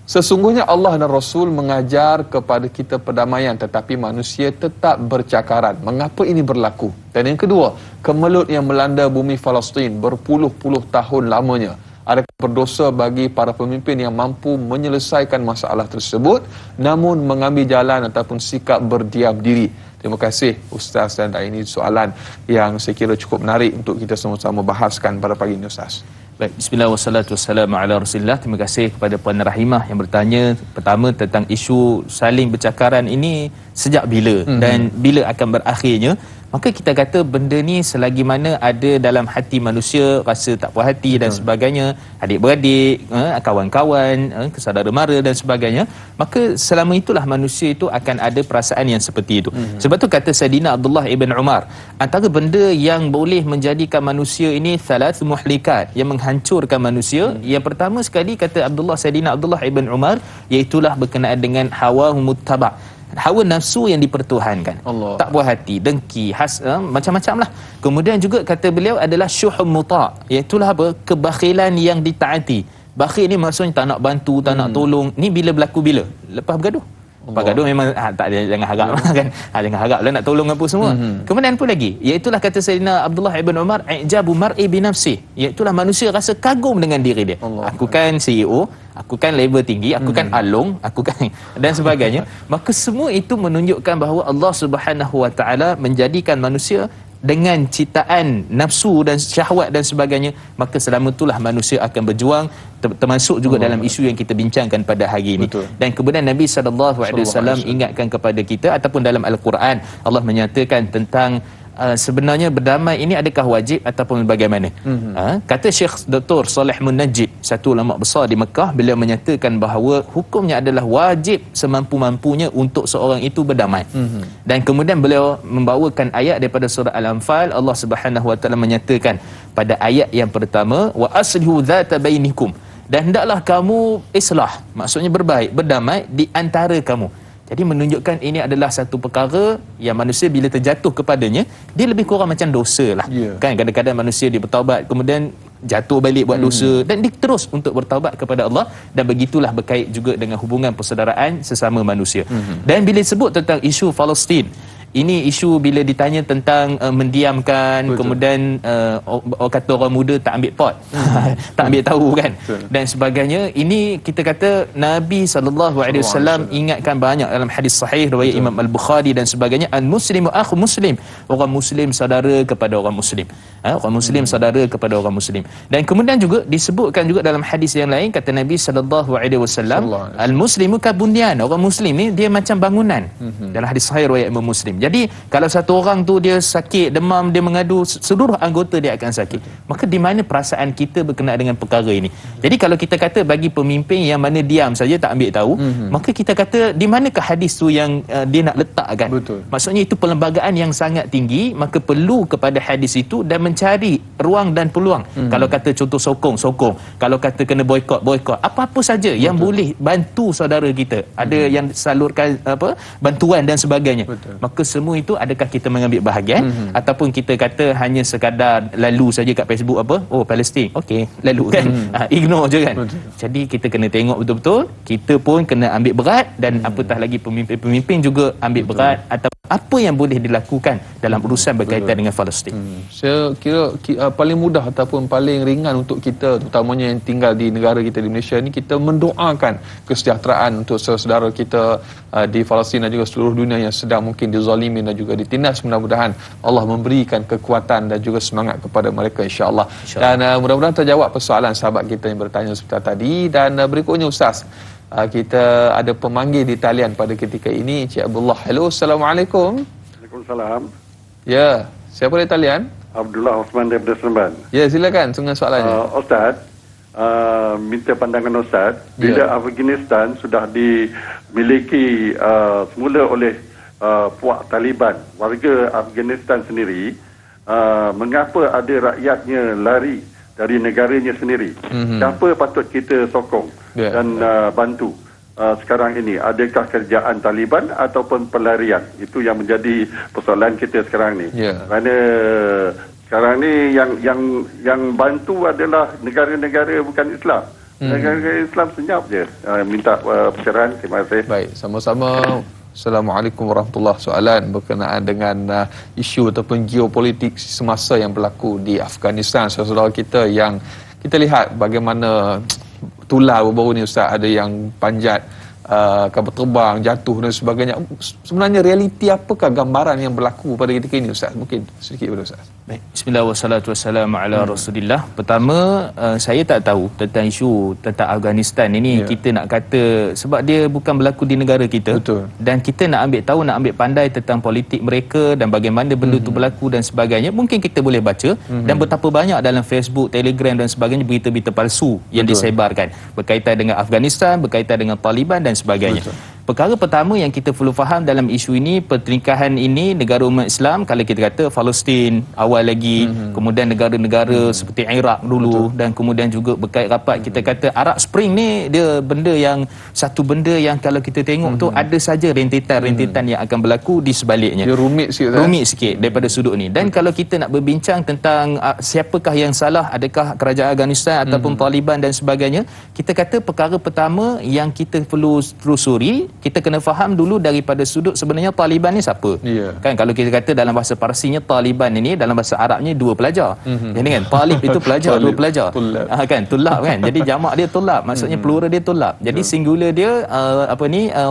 A: Sesungguhnya Allah dan Rasul mengajar kepada kita perdamaian, tetapi manusia tetap bercakaran. Mengapa ini berlaku? Dan yang kedua, kemelut yang melanda bumi Palestin berpuluh-puluh tahun lamanya. Adakah berdosa bagi para pemimpin yang mampu menyelesaikan masalah tersebut namun mengambil jalan ataupun sikap berdiam diri? Terima kasih Ustaz, dan ini soalan yang saya kira cukup menarik untuk kita sama-sama bahaskan pada pagi ini Ustaz.
B: Baik, bismillah wassalatu wassalamu ala Rasulillah. Terima kasih kepada Puan Rahimah yang bertanya pertama tentang isu saling bercakaran ini sejak bila dan bila akan berakhirnya. Maka kita kata benda ni selagi mana ada dalam hati manusia rasa tak puas hati dan sebagainya, adik-beradik, kawan-kawan, saudara mara dan sebagainya, maka selama itulah manusia itu akan ada perasaan yang seperti itu. Sebab tu kata Saidina Abdullah ibn Umar, antara benda yang boleh menjadikan manusia ini thalath muhlikat, yang menghancurkan manusia, yang pertama sekali kata Saidina Abdullah ibn Umar, iaitulah berkenaan dengan hawa muttaba', hawa nafsu yang dipertuhankan. Tak puas hati, dengki, macam-macam lah. Kemudian juga kata beliau adalah syuhum muta', iaitulah apa? Kebakhilan yang ditaati. Bakhil ni maksudnya tak nak bantu, tak nak tolong. Ni bila berlaku bila? Lepas bergaduh. Lepas gaduh memang tak ada, jangan harap kan. Jangan harap lah nak tolong apa semua. Kemudian apa lagi? Iaitulah kata Sayyidina Abdullah ibn Umar, ijabu mar'i binafsi, iaitulah manusia rasa kagum dengan diri dia. Aku kan CEO, aku kan level tinggi, aku kan alung, aku kan dan sebagainya. Maka semua itu menunjukkan bahawa Allah Subhanahu Wa Taala menjadikan manusia dengan citaan nafsu dan syahwat dan sebagainya, maka selama itulah manusia akan berjuang, termasuk juga dalam isu yang kita bincangkan pada hari ini.
A: Betul.
B: Dan kemudian Nabi SAW ingatkan kepada kita, ataupun dalam Al-Quran Allah menyatakan tentang sebenarnya berdamai ini adakah wajib ataupun bagaimana. Kata Syekh Dr. Saleh Munajjid, satu ulama besar di Mekah, beliau menyatakan bahawa hukumnya adalah wajib semampu-mampunya untuk seorang itu berdamai. Dan kemudian beliau membawakan ayat daripada surah Al-Anfal. Allah Subhanahu Wa Taala menyatakan pada ayat yang pertama, wa aslihu dzata bainikum, dan hendaklah kamu islah, maksudnya berbaik, berdamai di antara kamu. Jadi menunjukkan ini adalah satu perkara yang manusia bila terjatuh kepadanya, dia lebih kurang macam dosa lah. Kan kadang-kadang manusia dia bertaubat, kemudian jatuh balik buat dosa, dan dia terus untuk bertaubat kepada Allah. Dan begitulah berkait juga dengan hubungan persaudaraan sesama manusia. Dan bila sebut tentang isu Palestin, ini isu bila ditanya tentang mendiamkan, kemudian orang kata orang muda tak ambil pot, tak ambil tahu kan, dan sebagainya. Ini kita kata Nabi SAW ingatkan banyak dalam hadis sahih riwayat Imam Al-Bukhari dan sebagainya, al-muslimu akhu muslim, orang muslim saudara kepada orang muslim, orang muslim saudara kepada orang muslim. Dan kemudian juga disebutkan juga dalam hadis yang lain, kata Nabi SAW, al-muslimu kabunyan, orang muslim ni dia macam bangunan, dalam hadis sahih riwayat Imam Muslim. Jadi kalau satu orang tu dia sakit, demam, dia mengadu, seluruh anggota dia akan sakit. Maka di mana perasaan kita berkenaan dengan perkara ini? Jadi kalau kita kata bagi pemimpin yang mana diam saja tak ambil tahu, maka kita kata di manakah hadis tu yang dia nak letakkan? Maksudnya itu perlembagaan yang sangat tinggi, maka perlu kepada hadis itu dan mencari ruang dan peluang. Kalau kata contoh sokong, kalau kata kena boikot, apa-apa saja yang boleh bantu saudara kita, ada yang salurkan bantuan dan sebagainya. Maka semua itu adakah kita mengambil bahagian, ataupun kita kata hanya sekadar lalu saja kat Facebook Palestin, okey, lalu kan, ignore je kan. Jadi kita kena tengok betul-betul, kita pun kena ambil berat, dan apatah lagi pemimpin juga ambil berat, atau apa yang boleh dilakukan dalam urusan berkaitan dengan Palestin.
A: Saya kira paling mudah ataupun paling ringan untuk kita, terutamanya yang tinggal di negara kita di Malaysia ni, kita mendoakan kesejahteraan untuk saudara kita di Palestin dan juga seluruh dunia yang sedang mungkin dizalimi dan juga ditindas. Mudah-mudahan Allah memberikan kekuatan dan juga semangat kepada mereka, insya-Allah. Dan mudah-mudahan terjawab persoalan sahabat kita yang bertanya seperti tadi. Dan berikutnya Ustaz, kita ada pemanggil di talian pada ketika ini, Encik Abdullah. Hello, Assalamualaikum.
D: Waalaikumsalam.
A: Ya, siapa di talian?
D: Abdullah Osman daripada Seremban.
A: Ya, silakan dengan soalannya.
D: Ustaz, minta pandangan Ustaz, bila Afghanistan sudah dimiliki semula oleh puak Taliban, warga Afghanistan sendiri, mengapa ada rakyatnya lari dari negaranya sendiri? Siapa patut kita sokong dan bantu sekarang ini? Adakah kerjaan Taliban ataupun pelarian? Itu yang menjadi persoalan kita sekarang ni. Kerana sekarang ni yang bantu adalah negara-negara bukan Islam. Negara-negara Islam senyap je. Minta pencerahan. Terima kasih.
A: Baik, sama-sama. Assalamualaikum warahmatullahi. Soalan berkenaan dengan isu ataupun geopolitik semasa yang berlaku di Afghanistan. Saudara kita yang kita lihat bagaimana tular baru-baru ni Ustaz, ada yang panjat kapal terbang, jatuh dan sebagainya. Sebenarnya realiti apakah gambaran yang berlaku pada ketika ini Ustaz? Mungkin sedikit pada Ustaz.
B: Baik, bismillahirrahmanirrahim. Ala Rasulillah. Pertama, saya tak tahu tentang isu tentang Afghanistan ini. Kita nak kata sebab dia bukan berlaku di negara kita.
A: Betul.
B: Dan kita nak ambil tahu, nak ambil pandai tentang politik mereka dan bagaimana benda itu berlaku dan sebagainya. Mungkin kita boleh baca, dan betapa banyak dalam Facebook, Telegram dan sebagainya berita-berita palsu yang disebarkan berkaitan dengan Afghanistan, berkaitan dengan Taliban dan sebagainya. Perkara pertama yang kita perlu faham dalam isu ini, pertelingkahan ini negara umat Islam, kalau kita kata Palestin awal lagi, kemudian negara-negara seperti Iraq dulu, dan kemudian juga berkait rapat kita kata Arab Spring ni, dia satu benda yang kalau kita tengok tu ada saja rentetan-rentetan yang akan berlaku di sebaliknya.
A: Dia rumit sikit
B: daripada sudut ni. Dan kalau kita nak berbincang tentang siapakah yang salah, adakah kerajaan Afghanistan ataupun Taliban dan sebagainya, kita kata perkara pertama yang kita perlu telusuri, kita kena faham dulu daripada sudut sebenarnya Taliban ni siapa. Kan kalau kita kata dalam bahasa Parsinya Taliban ini, dalam bahasa Arabnya dua pelajar. Jadi kan Talib itu pelajar, dua pelajar. Kan tulab kan. Jadi jamak dia tulab, maksudnya plural dia tulab. Jadi singular dia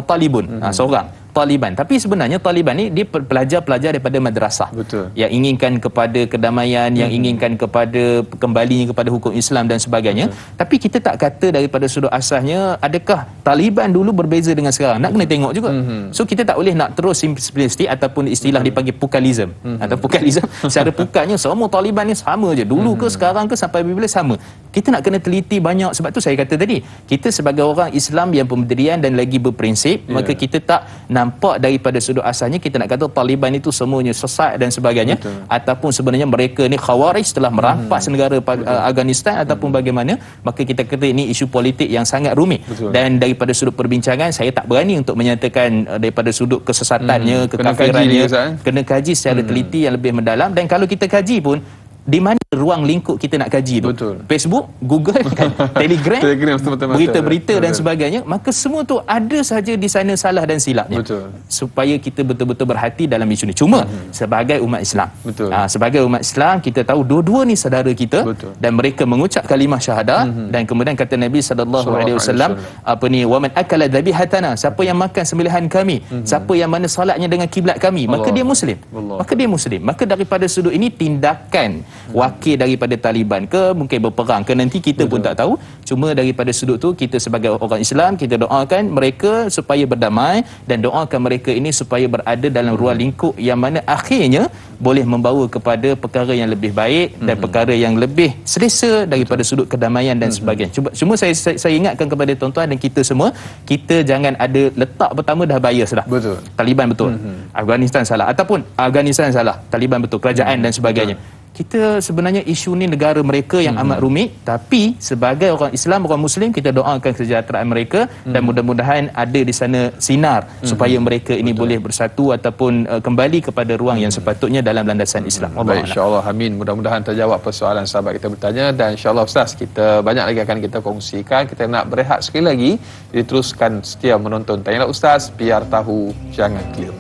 B: Talibun, seorang. Taliban. Tapi sebenarnya Taliban ni dia pelajar-pelajar daripada madrasah.
A: Betul.
B: Yang inginkan kepada kedamaian, yang inginkan kepada kembalinya kepada hukum Islam dan sebagainya.
A: Betul.
B: Tapi kita tak kata daripada sudut asasnya adakah Taliban dulu berbeza dengan sekarang. Nak kena tengok juga. So kita tak boleh nak terus simplistik ataupun istilah dipanggil pukalism. Atau pukalism secara pukanya semua Taliban ni sama je. Dulu ke sekarang ke sampai bila sama. Kita nak kena teliti banyak. Sebab tu saya kata tadi, kita sebagai orang Islam yang pemberdirian dan lagi berprinsip, maka kita tak nampak daripada sudut asalnya kita nak kata Taliban itu semuanya sesat dan sebagainya.
A: Betul.
B: Ataupun sebenarnya mereka ni khawarij telah merampas negara Afghanistan ataupun bagaimana, maka kita kata ini isu politik yang sangat rumit.
A: Betul.
B: Dan daripada sudut perbincangan saya tak berani untuk menyatakan daripada sudut kesesatannya, kekafirannya, kena kaji secara teliti yang lebih mendalam. Dan kalau kita kaji pun, di mana ruang lingkup kita nak kaji tu?
A: Betul.
B: Facebook, Google, kan? Telegram,
A: betul-betul.
B: berita-berita dan
A: Betul.
B: sebagainya. Maka semua tu ada saja di sana salah dan silapnya.
A: Betul.
B: Supaya kita betul-betul berhati dalam isu ni. Cuma sebagai umat Islam,
A: Betul.
B: sebagai umat Islam kita tahu dua-dua ni saudara kita.
A: Betul.
B: Dan mereka mengucap kalimah syahadah. Dan kemudian kata Nabi SAW, apa ni, waman akala dhabihatana, siapa yang makan sembelihan kami, siapa yang mana salatnya dengan kiblat kami, maka dia muslim. Maka dia muslim. Maka daripada sudut ini tindakan wakil daripada Taliban ke mungkin berperang ke nanti kita pun tak tahu. Cuma daripada sudut tu kita sebagai orang Islam kita doakan mereka supaya berdamai dan doakan mereka ini supaya berada dalam ruang lingkup yang mana akhirnya boleh membawa kepada perkara yang lebih baik dan perkara yang lebih selesa daripada sudut kedamaian dan sebagainya. Cuma saya ingatkan kepada tuan-tuan dan kita semua, kita jangan ada letak pertama dah bias dah.
A: Betul.
B: Taliban betul, Afghanistan salah, ataupun Afghanistan salah, Taliban betul, kerajaan dan sebagainya. Kita sebenarnya isu ni negara mereka yang amat rumit, tapi sebagai orang Islam, orang Muslim, kita doakan kesejahteraan mereka dan mudah-mudahan ada di sana sinar supaya mereka ini boleh bersatu ataupun kembali kepada ruang yang sepatutnya dalam landasan Islam.
A: Baik, insyaAllah, amin. Mudah-mudahan terjawab persoalan sahabat kita bertanya. Dan insyaAllah Ustaz, kita banyak lagi akan kita kongsikan. Kita nak berehat sekali lagi, diteruskan setia menonton Tanyalah Ustaz, biar tahu jangan keliru.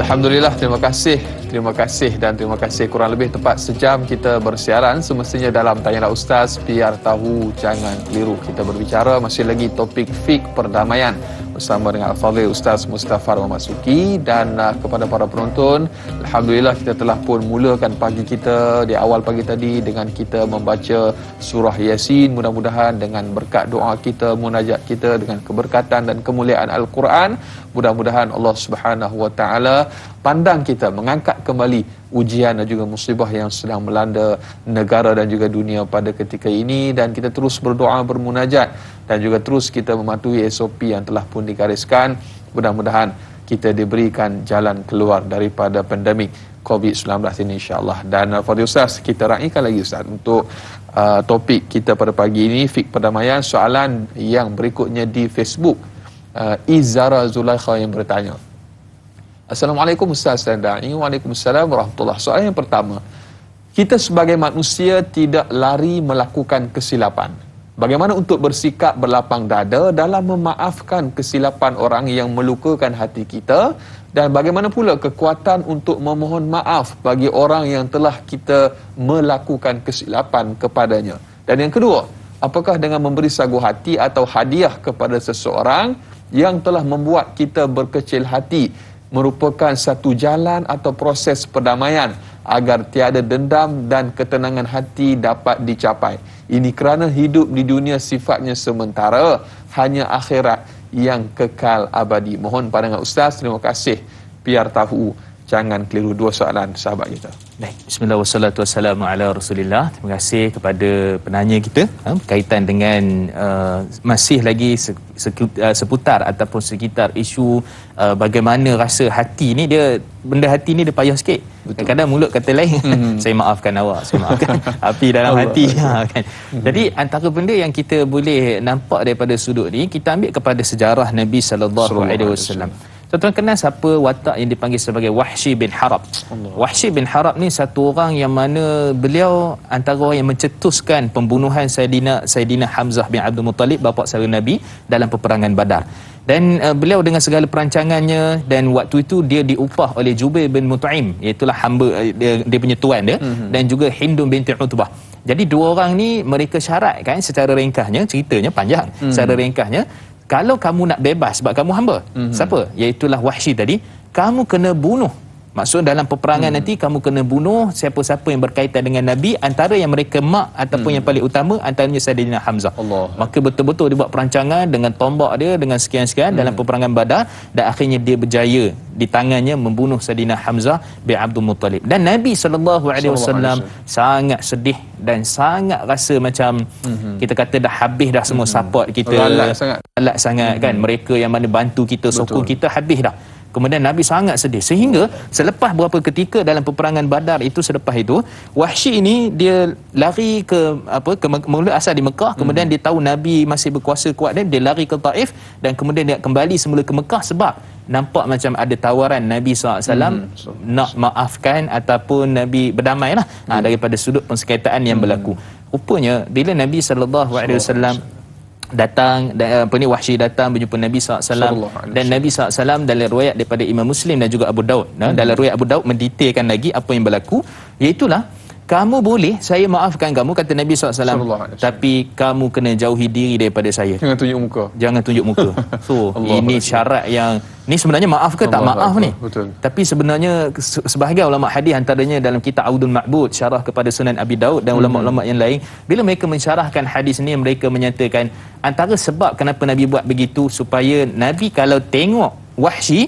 A: Alhamdulillah, terima kasih dan terima kasih. Kurang lebih tepat sejam kita bersiaran semestinya dalam Tanyalah Ustaz, biar tahu jangan keliru. Kita berbicara masih lagi topik fiqh perdamaian bersama dengan Al-Fadhil Ustaz Mustafa Ramasuki. Dan kepada para penonton, Alhamdulillah kita telah pun mulakan pagi kita di awal pagi tadi dengan kita membaca surah Yasin. Mudah-mudahan dengan berkat doa kita, munajat kita, dengan keberkatan dan kemuliaan Al-Quran, mudah-mudahan Allah Subhanahu Wa Taala pandang kita, mengangkat kembali ujian dan juga musibah yang sedang melanda negara dan juga dunia pada ketika ini. Dan kita terus berdoa, bermunajat dan juga terus kita mematuhi SOP yang telah pun digariskan. Mudah-mudahan kita diberikan jalan keluar daripada pandemik COVID-19 ini, insya-Allah. Dan Fadil Ustaz, kita raikan lagi Ustaz untuk topik kita pada pagi ini, fiqh perdamaian. Soalan yang berikutnya di Facebook, Izara Zulaikha yang bertanya, Assalamualaikum Ustaz dan Da'i. Waalaikumsalam warahmatullahi. Soalan yang pertama, kita sebagai manusia tidak lari melakukan kesilapan. Bagaimana untuk bersikap berlapang dada dalam memaafkan kesilapan orang yang melukakan hati kita? Dan bagaimana pula kekuatan untuk memohon maaf bagi orang yang telah kita melakukan kesilapan kepadanya? Dan yang kedua, apakah dengan memberi sagu hati atau hadiah kepada seseorang yang telah membuat kita berkecil hati merupakan satu jalan atau proses perdamaian agar tiada dendam dan ketenangan hati dapat dicapai? Ini kerana hidup di dunia sifatnya sementara, hanya akhirat yang kekal abadi. Mohon pandangan Ustaz. Terima kasih. Biar tahu jangan keliru. Dua soalan sahabat kita.
B: Baik, bismillah wassalatu wassalamu ala Rasulillah. Terima kasih kepada penanya kita berkaitan dengan masih lagi seputar ataupun sekitar isu bagaimana rasa hati ni, dia benda hati ni dia payah sikit. Kadang-kadang mulut kata lain, saya maafkan awak, saya maafkan api dalam hati kan. Jadi antara benda yang kita boleh nampak daripada sudut ni, kita ambil kepada sejarah Nabi sallallahu alaihi wasallam. Tuan-tuan kenal siapa watak yang dipanggil sebagai Wahsy bin Harb? Wahsy bin Harb ni satu orang yang mana beliau antara orang yang mencetuskan pembunuhan Saidina Hamzah bin Abdul Muttalib, bapa saudara Nabi, dalam peperangan Badar. Dan beliau dengan segala perancangannya, dan waktu itu dia diupah oleh Jubair bin Mut'im, iaitulah hamba dia punya tuan dia, dan juga Hindun binti Utbah. Jadi dua orang ni mereka syaratkan secara ringkasnya, ceritanya panjang, secara ringkasnya, kalau kamu nak bebas sebab kamu hamba, siapa? Iaitulah Wahsy tadi, kamu kena bunuh. Maksud dalam peperangan nanti kamu kena bunuh siapa-siapa yang berkaitan dengan Nabi, antara yang mereka mak ataupun yang paling utama antaranya Saidina Hamzah. Maka betul-betul dia buat perancangan dengan tombak dia, dengan sekian-sekian dalam peperangan Badar, dan akhirnya dia berjaya di tangannya membunuh Saidina Hamzah bin Abdul Muttalib. Dan Nabi SAW sangat sedih dan sangat rasa macam kita kata dah habis dah semua support kita, alat sangat kan, mereka yang mana bantu kita, sokong kita, habis dah. Kemudian Nabi sangat sedih, sehingga selepas beberapa ketika dalam peperangan Badar itu, selepas itu Wahsy ini dia lari ke mula asal di Mekah, kemudian dia tahu Nabi masih berkuasa kuat, dia lari ke Taif, dan kemudian dia kembali semula ke Mekah sebab nampak macam ada tawaran Nabi SAW nak maafkan ataupun Nabi berdamailah daripada sudut persengketaan yang berlaku. Rupanya bila Nabi SAW datang, Wahsy datang berjumpa Nabi SAW, dan Nabi SAW dalam riwayat daripada Imam Muslim dan juga Abu Daud, dalam riwayat Abu Daud mendetailkan lagi apa yang berlaku, iaitulah kamu boleh, saya maafkan kamu, kata Nabi SAW, tapi kamu kena jauhi diri daripada saya. Jangan tunjuk muka. Jangan tunjuk muka. So, ini syarat yang, ni sebenarnya maaf ke tak maaf ni? Betul. Tapi sebenarnya sebahagian ulama hadis, antaranya dalam kitab Audul Ma'bud, syarah kepada Sunan Abi Daud, dan ulama-ulama yang lain, bila mereka mensyarahkan hadis ni, mereka menyatakan antara sebab kenapa Nabi buat begitu, supaya Nabi kalau tengok Wahsy,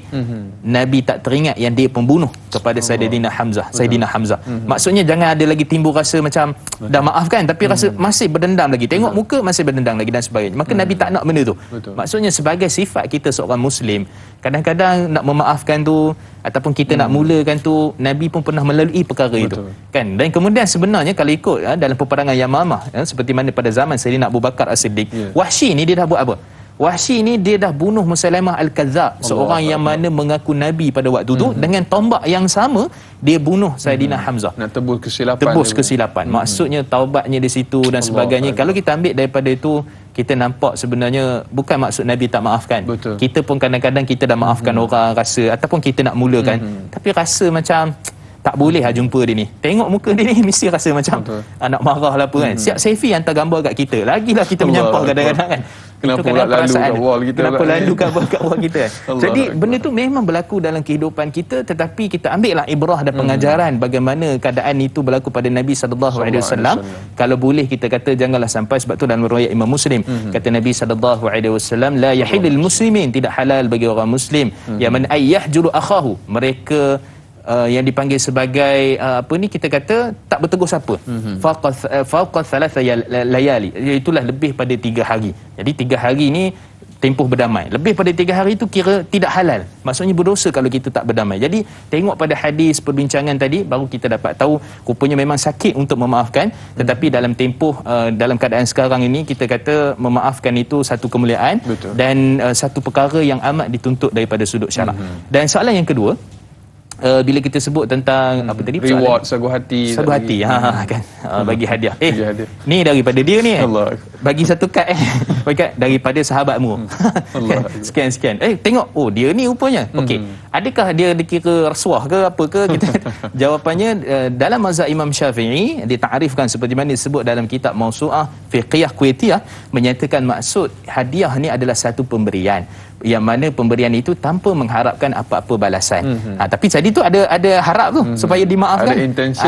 B: Nabi tak teringat yang dia pembunuh kepada Saidina Hamzah. Maksudnya jangan ada lagi timbul rasa macam dah maafkan tapi rasa masih berdendam lagi, tengok muka masih berdendam lagi dan sebagainya. Maka Nabi tak nak benda tu. Maksudnya sebagai sifat kita seorang Muslim, kadang-kadang nak memaafkan tu ataupun kita nak mulakan tu, Nabi pun pernah melalui perkara itu kan. Dan kemudian sebenarnya kalau ikut dalam peperangan Yamamah, seperti mana pada zaman Saidina Abu Bakar As-Siddiq, Wahsy ni dia dah buat apa? Wahsy ni dia dah bunuh Musailamah Al-Kadzab, seorang yang mana mengaku Nabi pada waktu tu, dengan tombak yang sama dia bunuh Saidina Hamzah. Nak tebus kesilapan. Maksudnya taubatnya di situ dan sebagainya. Kalau kita ambil daripada itu, kita nampak sebenarnya bukan maksud Nabi tak maafkan. Kita pun kadang-kadang kita dah maafkan orang, rasa ataupun kita nak mulakan, tapi rasa macam tak boleh lah jumpa dia ni. Tengok muka dia ni mesti rasa macam nak marah lah apa kan. Siap selfie hantar gambar kat kita. Lagilah kita menyampah kadang-kadang kan. Kenapa pula lalu kat wall kita? Kenapa lalu kat wall kita? Jadi benda tu memang berlaku dalam kehidupan kita, tetapi kita ambil lah ibrah dan pengajaran bagaimana keadaan itu berlaku pada Nabi SAW. Kalau boleh kita kata janganlah sampai, sebab tu dalam riwayat Imam Muslim kata Nabi SAW, la yahillul muslimin, tidak halal bagi orang muslim yang man ayyahjuru akhahu, mereka yang dipanggil sebagai kita kata tak bertegur siapa, fauqa thalatha layali, itulah lebih pada 3 hari. Jadi 3 hari ni tempoh berdamai. Lebih pada 3 hari itu kira tidak halal. Maksudnya berdosa kalau kita tak berdamai. Jadi tengok pada hadis perbincangan tadi, baru kita dapat tahu rupanya memang sakit untuk memaafkan, tetapi dalam tempoh dalam keadaan sekarang ini kita kata memaafkan itu satu kemuliaan. Dan satu perkara yang amat dituntut daripada sudut syarak. Dan soalan yang kedua, bila kita sebut tentang apa tadi, reward sagu hati kan, bagi hadiah. Ni daripada dia ni bagi satu kad bagi kad daripada sahabatmu. Sekian tengok, dia ni rupanya okey. Adakah dia dikira rasuah ke apa ke? Kita jawapannya dalam mazhab Imam Syafi'i ditakrifkan seperti mana disebut dalam kitab Mausu'ah Fiqhiyah Kuwaitiyah, menyatakan maksud hadiah ni adalah satu pemberian yang mana pemberian itu tanpa mengharapkan apa-apa balasan. Tapi tadi situ ada harap tu supaya dimaafkan.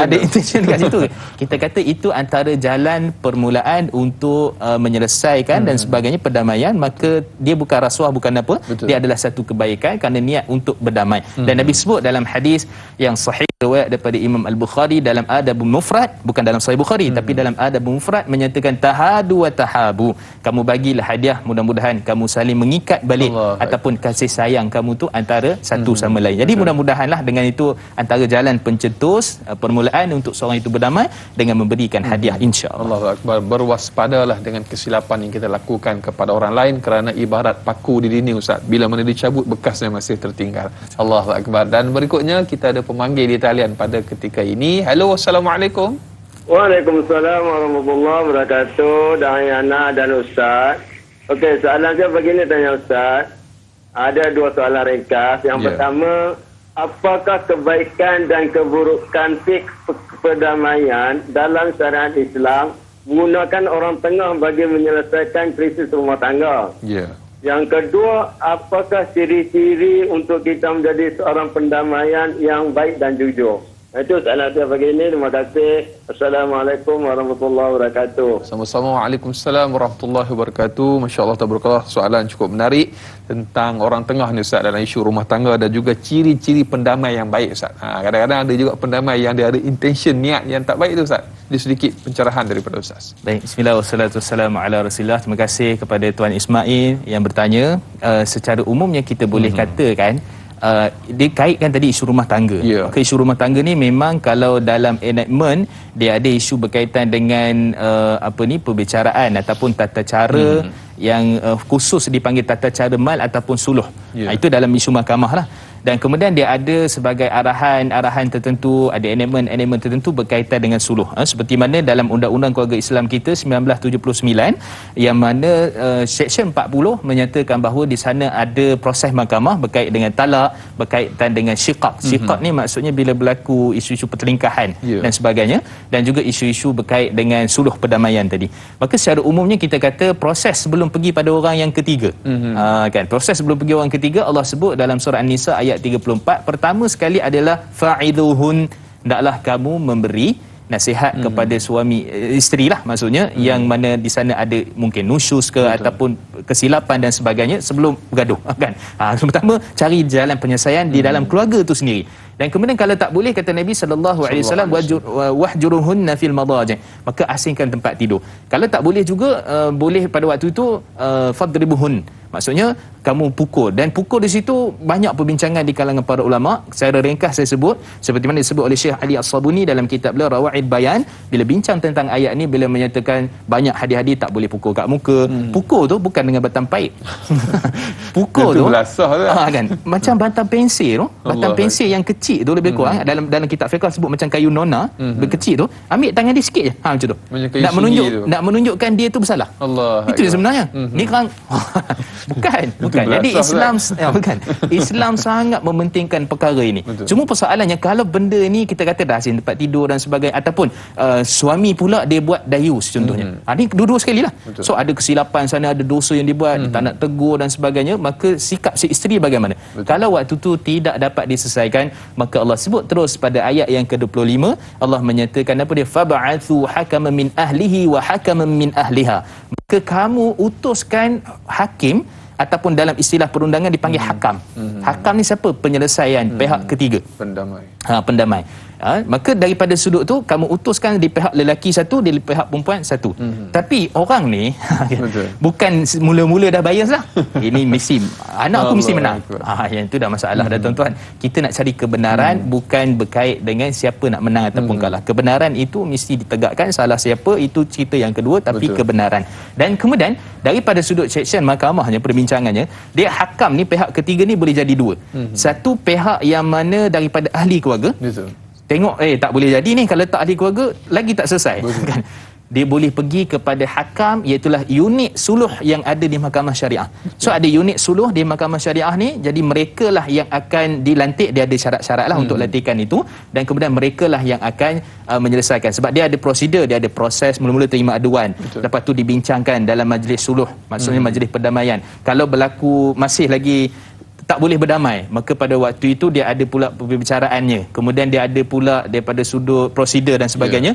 A: Ada
B: intention kat situ. Kita kata itu antara jalan permulaan untuk menyelesaikan dan sebagainya perdamaian, maka dia bukan rasuah, bukan apa.
A: Betul.
B: Dia adalah satu kebaikan kerana niat untuk berdamai. Dan Nabi sebut dalam hadis yang sahih riwayat daripada Imam Al-Bukhari dalam Adabul Mufrad, bukan dalam Sahih Bukhari tapi dalam Adabul Mufrad, menyatakan tahadu wa tahabu. Kamu bagilah hadiah, mudah-mudahan kamu saling mengikat balik ataupun kasih sayang kamu tu antara satu sama lain. Jadi mudah-mudahanlah dengan itu antara jalan pencetus permulaan untuk seorang itu berdamai dengan memberikan hadiah, insya-Allah.
A: Allahu akbar. Berwaspadalah dengan kesilapan yang kita lakukan kepada orang lain kerana ibarat paku di dinding, Ustaz. Bila mana dicabut, bekasnya masih tertinggal. Allahu akbar. Dan berikutnya kita ada pemanggil di talian pada ketika ini. Halo, assalamualaikum.
E: Waalaikumsalam warahmatullahi wabarakatuh. Dayana dan Ustaz. Okey, soalan saya begini tanya Ustaz. Ada dua soalan ringkas. Yang pertama, apakah kebaikan dan keburukan fiqh perdamaian dalam syariat Islam menggunakan orang tengah bagi menyelesaikan krisis rumah tangga?
A: Ya.
E: Yang kedua, apakah ciri-ciri untuk kita menjadi seorang pendamaian yang baik dan jujur? Itu soalan saya pagi ini. Terima kasih. Assalamualaikum warahmatullahi wabarakatuh.
A: Sama-sama. Waalaikumsalam warahmatullahi wabarakatuh. Masya-Allah, tabarakallah. Soalan cukup menarik tentang orang tengah ni, Ustaz, dalam isu rumah tangga dan juga ciri-ciri pendamai yang baik, Ustaz. Kadang-kadang ada juga pendamai yang dia ada intention, niat yang tak baik tu, Ustaz. Ini sedikit pencerahan daripada Ustaz.
B: Baik, bismillah wassalatu wassalamu ala Rasulillah. Terima kasih kepada Tuan Ismail yang bertanya. Secara umumnya kita boleh katakan dia kaitkan tadi isu rumah tangga. Maka isu rumah tangga ni memang kalau dalam enactment dia ada isu berkaitan dengan perbicaraan ataupun tata cara yang khusus dipanggil tata cara mal ataupun suluh. Itu dalam isu mahkamah lah. Dan kemudian dia ada sebagai arahan tertentu, ada enactment tertentu berkaitan dengan suluh. Seperti mana dalam Undang-Undang Keluarga Islam kita 1979 yang mana Seksyen 40 menyatakan bahawa di sana ada proses mahkamah berkait dengan talak, berkaitan dengan syiqaq. Syiqaq ni maksudnya bila berlaku isu-isu pertelingkahan dan sebagainya, dan juga isu-isu berkait dengan suluh perdamaian tadi. Maka secara umumnya kita kata proses sebelum pergi pada orang yang ketiga. Kan, proses sebelum pergi orang ketiga Allah sebut dalam surah An-Nisa ayat 34, pertama sekali adalah fa'idhuhun, hendaklah kamu memberi nasihat kepada suami isteri lah maksudnya, yang mana di sana ada mungkin nusyus ke ataupun kesilapan dan sebagainya sebelum bergaduh kan. Pertama cari jalan penyelesaian di dalam keluarga itu sendiri. Dan kemudian kalau tak boleh, kata Nabi SAW, wahjuruhunna fil madaji', maka asingkan tempat tidur. Kalau tak boleh juga boleh pada waktu itu fadribuhun, maksudnya kamu pukul. Dan pukul di situ banyak perbincangan di kalangan para ulama. Secara ringkas saya sebut seperti mana disebut oleh Syekh Ali As-Sabuni dalam kitab beliau Rawaid Bayan, bila bincang tentang ayat ni, bila menyatakan banyak hadis-hadis tak boleh pukul kat muka. Pukul tu bukan dengan batang paip. Pukul tu kan macam batang pensel tu, batang pensel yang kecil tu lebih kurang dalam kitab fiqh sebut macam kayu nona, berkecil tu, ambil tangan dia sikit je, macam tu. Nak menunjukkan dia tu bersalah. Itu dia sebenarnya. Ni kan bukan. Jadi Islam Islam sangat mementingkan perkara ini. Cuma persoalannya kalau benda ni kita kata dah asing tempat tidur dan sebagainya, ataupun suami pula dia buat dayus contohnya. Ni dua-dua sekali lah. So ada kesilapan sana, ada dosa yang dibuat, tak nak tegur dan sebagainya, maka sikap si isteri bagaimana? Kalau waktu tu tidak dapat diselesaikan, maka Allah sebut terus pada ayat yang ke-25, Allah menyatakan apa dia? Fab'athu hakaman min ahlihi wa hakaman min ahliha. Maka kamu utuskan hakim, ataupun dalam istilah perundangan dipanggil hakam. Hakam ni siapa? Penyelesaian pihak ketiga. Pendamai. Maka daripada sudut tu kamu utuskan di pihak lelaki satu, di pihak perempuan satu. Tapi orang ni bukan mula-mula dah bias lah. Ini mesti anak aku mesti menang. Yang itu dah masalah dah tuan-tuan. Kita nak cari kebenaran, bukan berkait dengan siapa nak menang ataupun kalah. Kebenaran itu mesti ditegakkan, salah siapa itu cerita yang kedua, tapi kebenaran. Dan kemudian daripada sudut seksyen mahkamahnya, perbincangannya, dia hakam ni pihak ketiga ni boleh jadi dua. Satu pihak yang mana daripada ahli keluarga. Tengok tak boleh jadi ni, kalau tak ahli keluarga lagi tak selesai kan. Dia boleh pergi kepada hakam, iaitulah unit suluh yang ada di mahkamah syariah. So ada unit suluh di mahkamah syariah ni, jadi mereka lah yang akan dilantik, dia ada syarat-syarat lah untuk lantikan itu, dan kemudian mereka lah yang akan menyelesaikan. Sebab dia ada prosedur, dia ada proses, mula-mula terima aduan, lepas tu dibincangkan dalam majlis suluh, maksudnya majlis perdamaian. Kalau berlaku masih lagi tak boleh berdamai. Maka pada waktu itu dia ada pula perbicaraannya, kemudian dia ada pula daripada sudut prosedur dan sebagainya,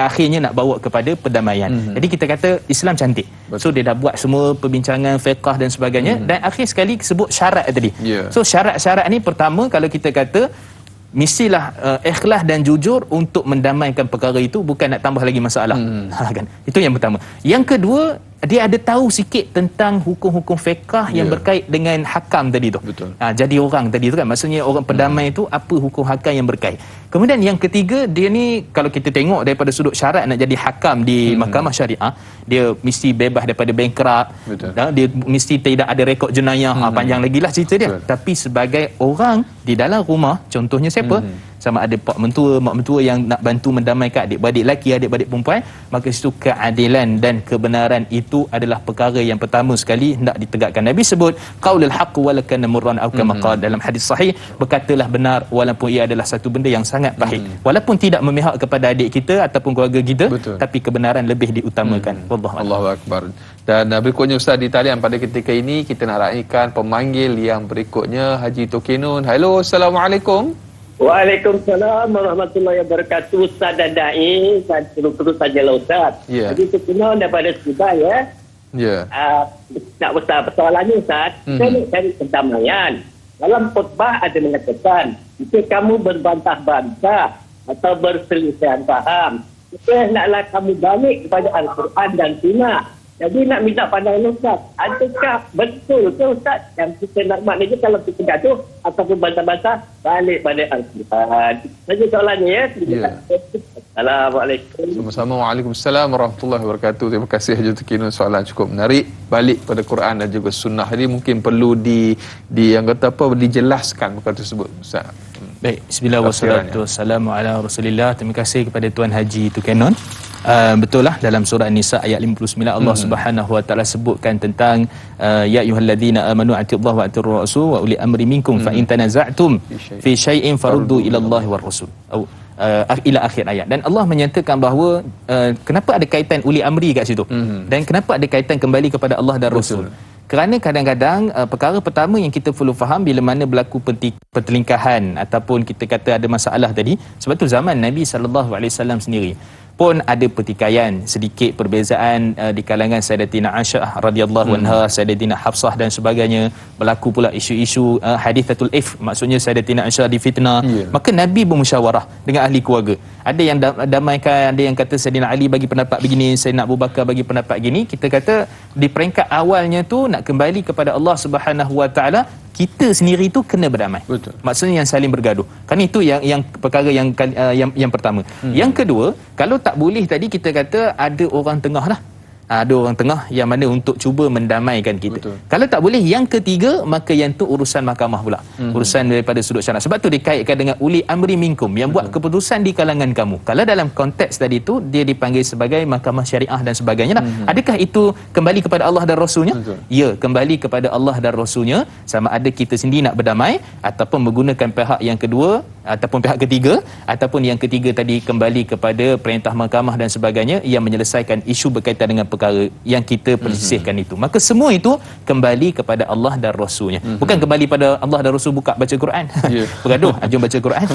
B: akhirnya nak bawa kepada perdamaian. Jadi kita kata Islam cantik. Betul. So dia dah buat semua perbincangan fiqh dan sebagainya, dan akhir sekali sebut syarat tadi. So syarat-syarat ni pertama, kalau kita kata mestilah ikhlas dan jujur untuk mendamaikan perkara itu, bukan nak tambah lagi masalah. Kan? Itu yang pertama. Yang kedua, dia ada tahu sikit tentang hukum-hukum fiqh yang berkait dengan hakam tadi tu. Betul. Jadi orang tadi tu kan, maksudnya orang pendamai itu apa hukum hakam yang berkait. Kemudian yang ketiga, dia ni kalau kita tengok daripada sudut syarat nak jadi hakam di mahkamah syariah, dia mesti bebas daripada bankrupt. Dia mesti tidak ada rekod jenayah. Panjang lagi lah cerita dia. Betul. Tapi sebagai orang di dalam rumah, contohnya siapa? Sama ada pak mentua, mak mentua yang nak bantu mendamaikan adik-beradik lelaki, adik-beradik perempuan, maka situ keadilan dan kebenaran itu adalah perkara yang pertama sekali hendak ditegakkan. Nabi sebut qaulul haqq walakan murran aw kama qala dalam hadis sahih, berkatalah benar walaupun ia adalah satu benda yang sangat pahit. Walaupun tidak memihak kepada adik kita ataupun keluarga kita, tapi kebenaran lebih diutamakan. Wallahu
A: Allahu akbar. Dan berikutnya Ustaz di talian pada ketika ini kita nak raikan pemanggil yang berikutnya, Haji Tokenun. Halo, Assalamualaikum.
E: Waalaikumsalam warahmatullahi wabarakatuh. Ustaz dan Da'i, saya terus sajalah Ustaz. Jadi Tokenun daripada Subang ya. Nak besar persoalannya Ustaz, saya nak cari perdamaian. Dalam khutbah ada mengatakan, jika kamu berbantah-bantah atau berselisihan faham, kita naklah kamu balik kepada Al-Quran dan Sunnah. Jadi nak minta pandangan Ustaz, adakah betul ke Ustaz yang kita nak maknanya kalau kita gaduh ataupun bantah-bantah, balik pada Al-Quran? Saja soalannya ya. Assalamualaikum.
A: Sama-sama. Waalaikumsalam warahmatullahi wabarakatuh. Terima kasih Haji Tokenun, soalan cukup menarik. Balik pada Quran dan juga Sunnah. Jadi mungkin perlu yang kata apa, dijelaskan perkara tersebut Ustaz.
B: Baik, bismillah wassalatu wassalamu ala Rasulillah. Terima kasih kepada Tuan Haji Tokenun. Betul lah, dalam surah An-Nisa ayat 59 Allah Subhanahu wa taala sebutkan tentang ya ayyuhallazina amanu atiillaha wa atiiur rasul wa uli amri minkum fa in tanaza'tum fi syai'in faruddu ila Allah war rasul ila akhir ayat. Dan Allah menyatakan bahawa kenapa ada kaitan uli amri kat situ, dan kenapa ada kaitan kembali kepada Allah dan Rasul. Kerana kadang-kadang perkara pertama yang kita perlu faham bila mana berlaku pertelingkahan ataupun kita kata ada masalah tadi, sebab tu zaman Nabi SAW sendiri pun ada pertikaian, sedikit perbezaan di kalangan Sayyidatina Aisyah radhiyallahu anha, Sayyidatina Hafsah dan sebagainya. Berlaku pula isu-isu hadithatul ifk, maksudnya Sayyidatina Aisyah difitnah. Maka Nabi bermusyawarah dengan ahli keluarga. Ada yang damaikan, ada yang kata Sayyidina Ali bagi pendapat begini, Sayyidina Abu Bakar bagi pendapat gini. Kita kata di peringkat awalnya tu nak kembali kepada Allah Subhanahu wa taala, kita sendiri tu kena berdamai. Betul. Maksudnya yang saling bergaduh. Kan itu yang perkara yang pertama. Yang kedua, kalau tak boleh tadi kita kata ada orang tengah lah. Ada orang tengah yang mana untuk cuba mendamaikan kita. Betul. Kalau tak boleh, yang ketiga, maka yang tu urusan mahkamah pula. Urusan daripada sudut syarak. Sebab tu dikaitkan dengan uli amri minkum, yang buat keputusan di kalangan kamu. Kalau dalam konteks tadi tu dia dipanggil sebagai mahkamah syariah dan sebagainya lah. Adakah itu kembali kepada Allah dan Rasulnya? Ya, kembali kepada Allah dan Rasulnya. Sama ada kita sendiri nak berdamai ataupun menggunakan pihak yang kedua ataupun pihak ketiga, ataupun yang ketiga tadi kembali kepada perintah mahkamah dan sebagainya yang menyelesaikan isu berkaitan dengan perkara yang kita perselisihkan itu. Maka semua itu kembali kepada Allah dan Rasulnya. Bukan kembali pada Allah dan Rasul buka baca Quran. Bergaduh, jom baca Quran.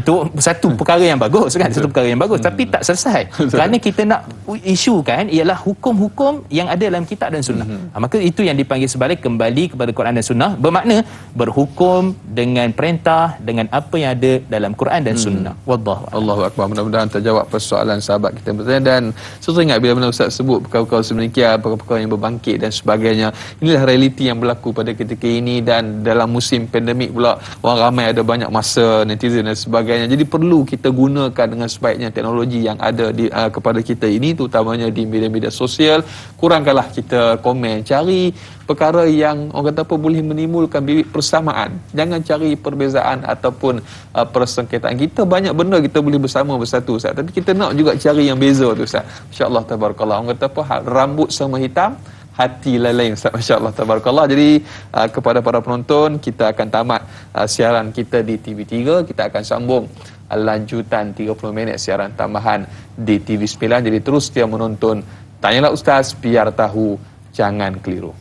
B: Itu satu perkara yang bagus kan, satu perkara yang bagus, tapi tak selesai. Kerana kita nak isu kan ialah hukum-hukum yang ada dalam kitab dan sunnah. Maka itu yang dipanggil sebagai kembali kepada Quran dan sunnah, bermakna berhukum dengan perintah dengan apa yang ada dalam Quran dan sunnah. Wallahu
A: Allahu akbar. Mudah-mudahan terjawab persoalan sahabat kita bertanya. Dan saya ingat bila mana Ustaz sebut perkara-perkara sedemikian, perkara-perkara yang berbangkit dan sebagainya, inilah realiti yang berlaku pada ketika ini. Dan dalam musim pandemik pula, orang ramai ada banyak masa, netizen dan sebagainya. Jadi perlu kita gunakan dengan sebaiknya teknologi yang ada kepada kita ini, terutamanya di media-media sosial. Kurangkanlah kita komen, cari perkara yang orang kata apa boleh menimbulkan bibit persamaan. Jangan cari perbezaan ataupun persengketaan. Kita banyak benda kita boleh bersama bersatu Ustaz, tapi kita nak juga cari yang beza tu Ustaz. Masya-Allah tabarakallah. Orang kata apa, rambut sama hitam, hati lain-lain Ustaz. Masya-Allah tabarakallah. Jadi kepada para penonton, kita akan tamat siaran kita di TV3. Kita akan sambung lanjutan 30 minit siaran tambahan di TV9. Jadi terus setia menonton Tanyalah Ustaz, biar tahu, jangan keliru.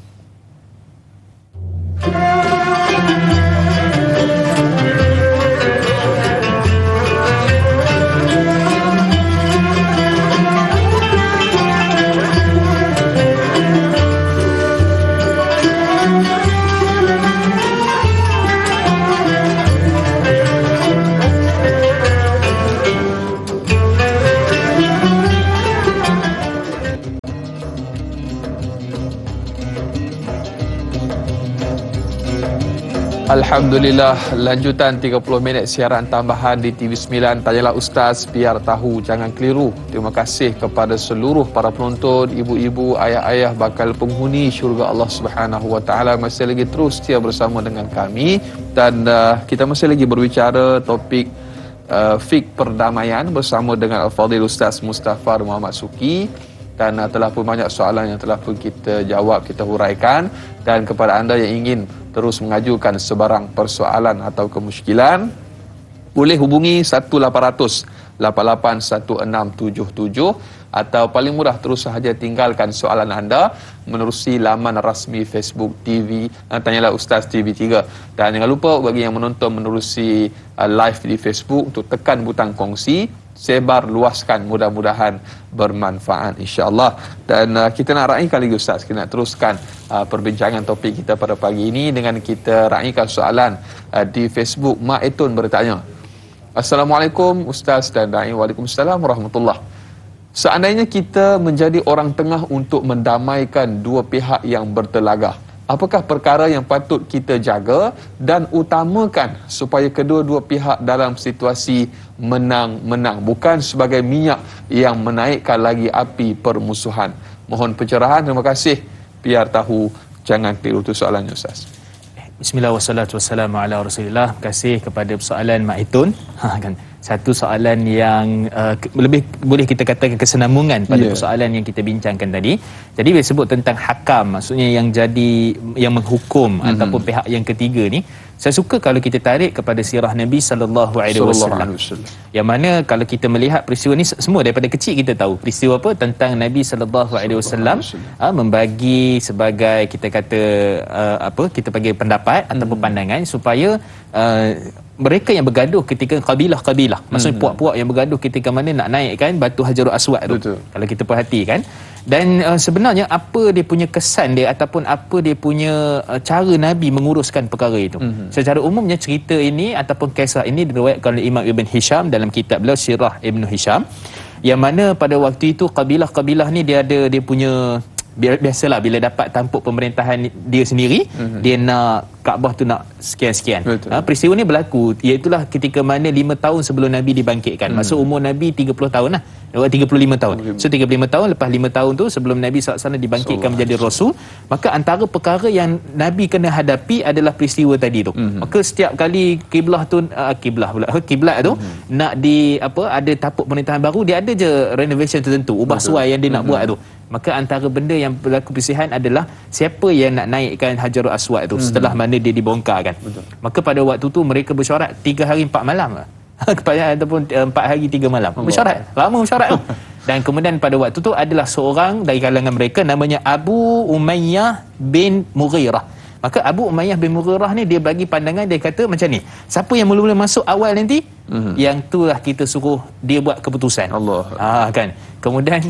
A: Alhamdulillah, lanjutan 30 minit siaran tambahan di TV9 Tanyalah Ustaz, biar tahu jangan keliru. Terima kasih kepada seluruh para penonton, ibu-ibu, ayah-ayah bakal penghuni syurga Allah Subhanahu Wa Taala masih lagi terus setia bersama dengan kami dan kita masih lagi berbicara topik fik perdamaian bersama dengan Al-Fadhil Ustaz Mustafa Muhammad Suki. Dan telah pun banyak soalan yang telah pun kita jawab, kita huraikan. Dan kepada anda yang ingin terus mengajukan sebarang persoalan atau kemusykilan, boleh hubungi 1-800-881677 atau paling mudah terus sahaja tinggalkan soalan anda menerusi laman rasmi Facebook TV Tanyalah Ustaz TV3. Dan jangan lupa bagi yang menonton menerusi live di Facebook untuk tekan butang kongsi, sebar luaskan, mudah-mudahan bermanfaat insya-Allah. Dan kita nak raikan lagi Ustaz, kita nak teruskan perbincangan topik kita pada pagi ini dengan kita raikan soalan di Facebook. Mak Etun bertanya, Assalamualaikum Ustaz dan Da'i. Waalaikumsalam warahmatullahi. Seandainya kita menjadi orang tengah untuk mendamaikan dua pihak yang bertelagah, apakah perkara yang patut kita jaga dan utamakan supaya kedua-dua pihak dalam situasi menang-menang, bukan sebagai minyak yang menaikkan lagi api permusuhan? Mohon pencerahan, terima kasih. Biar tahu jangan keliru. Itu soalannya Ustaz.
B: Bismillah wassalatu wassalamu ala Rasulillah. Terima kasih kepada soalan Mak Itun. Kan satu soalan yang lebih boleh kita katakan kesenambungan pada persoalan yang kita bincangkan tadi. Jadi dia sebut tentang hakam, maksudnya yang menghukum ataupun pihak yang ketiga ni. Saya suka kalau kita tarik kepada sirah Nabi sallallahu alaihi wasallam. Yang mana kalau kita melihat peristiwa ni semua daripada kecil kita tahu peristiwa apa tentang Nabi sallallahu alaihi wasallam membagi sebagai kita kata kita bagi pendapat ataupun pandangan supaya mereka yang bergaduh ketika kabilah-kabilah, maksudnya puak-puak yang bergaduh ketika mana nak naikkan batu Hajarul Aswad tu. Betul. Kalau kita perhatikan, dan sebenarnya apa dia punya kesan dia ataupun apa dia punya cara Nabi menguruskan perkara itu. Secara umumnya cerita ini ataupun kisah ini diriwayatkan oleh Imam Ibn Hisham dalam kitab beliau Sirah Ibn Hisham, yang mana pada waktu itu kabilah-kabilah ni dia ada dia punya, biasalah bila dapat tampuk pemerintahan dia sendiri, dia nak Kaabah tu nak sekian-sekian. Peristiwa ni berlaku iaitulah ketika mana 5 tahun sebelum Nabi dibangkitkan. Maksud umur Nabi 30 tahun lah. 35 tahun. So 35 tahun lepas 5 tahun tu sebelum Nabi SAW dibangkitkan menjadi Rasul, maka antara perkara yang Nabi kena hadapi adalah peristiwa tadi tu. Maka setiap kali kiblat tu nak ada tampuk pemerintahan baru, dia ada je renovation tertentu, ubah suai yang dia nak buat tu. Maka antara benda yang berlaku perselisihan adalah siapa yang nak naikkan Hajarul Aswad tu setelah mana dia dibongkarkan. Maka pada waktu tu mereka bersyarat 3 hari 4 malam ataupun 4 hari 3 malam. Bersyarat, lama bersyarat tu. Dan kemudian pada waktu tu adalah seorang dari kalangan mereka namanya Abu Umayyah bin Mughirah. Maka Abu Umayyah bin Mughirah ni dia bagi pandangan, dia kata macam ni, siapa yang mula-mula masuk awal nanti, yang itulah kita suruh dia buat keputusan. Allah. Kan. Kemudian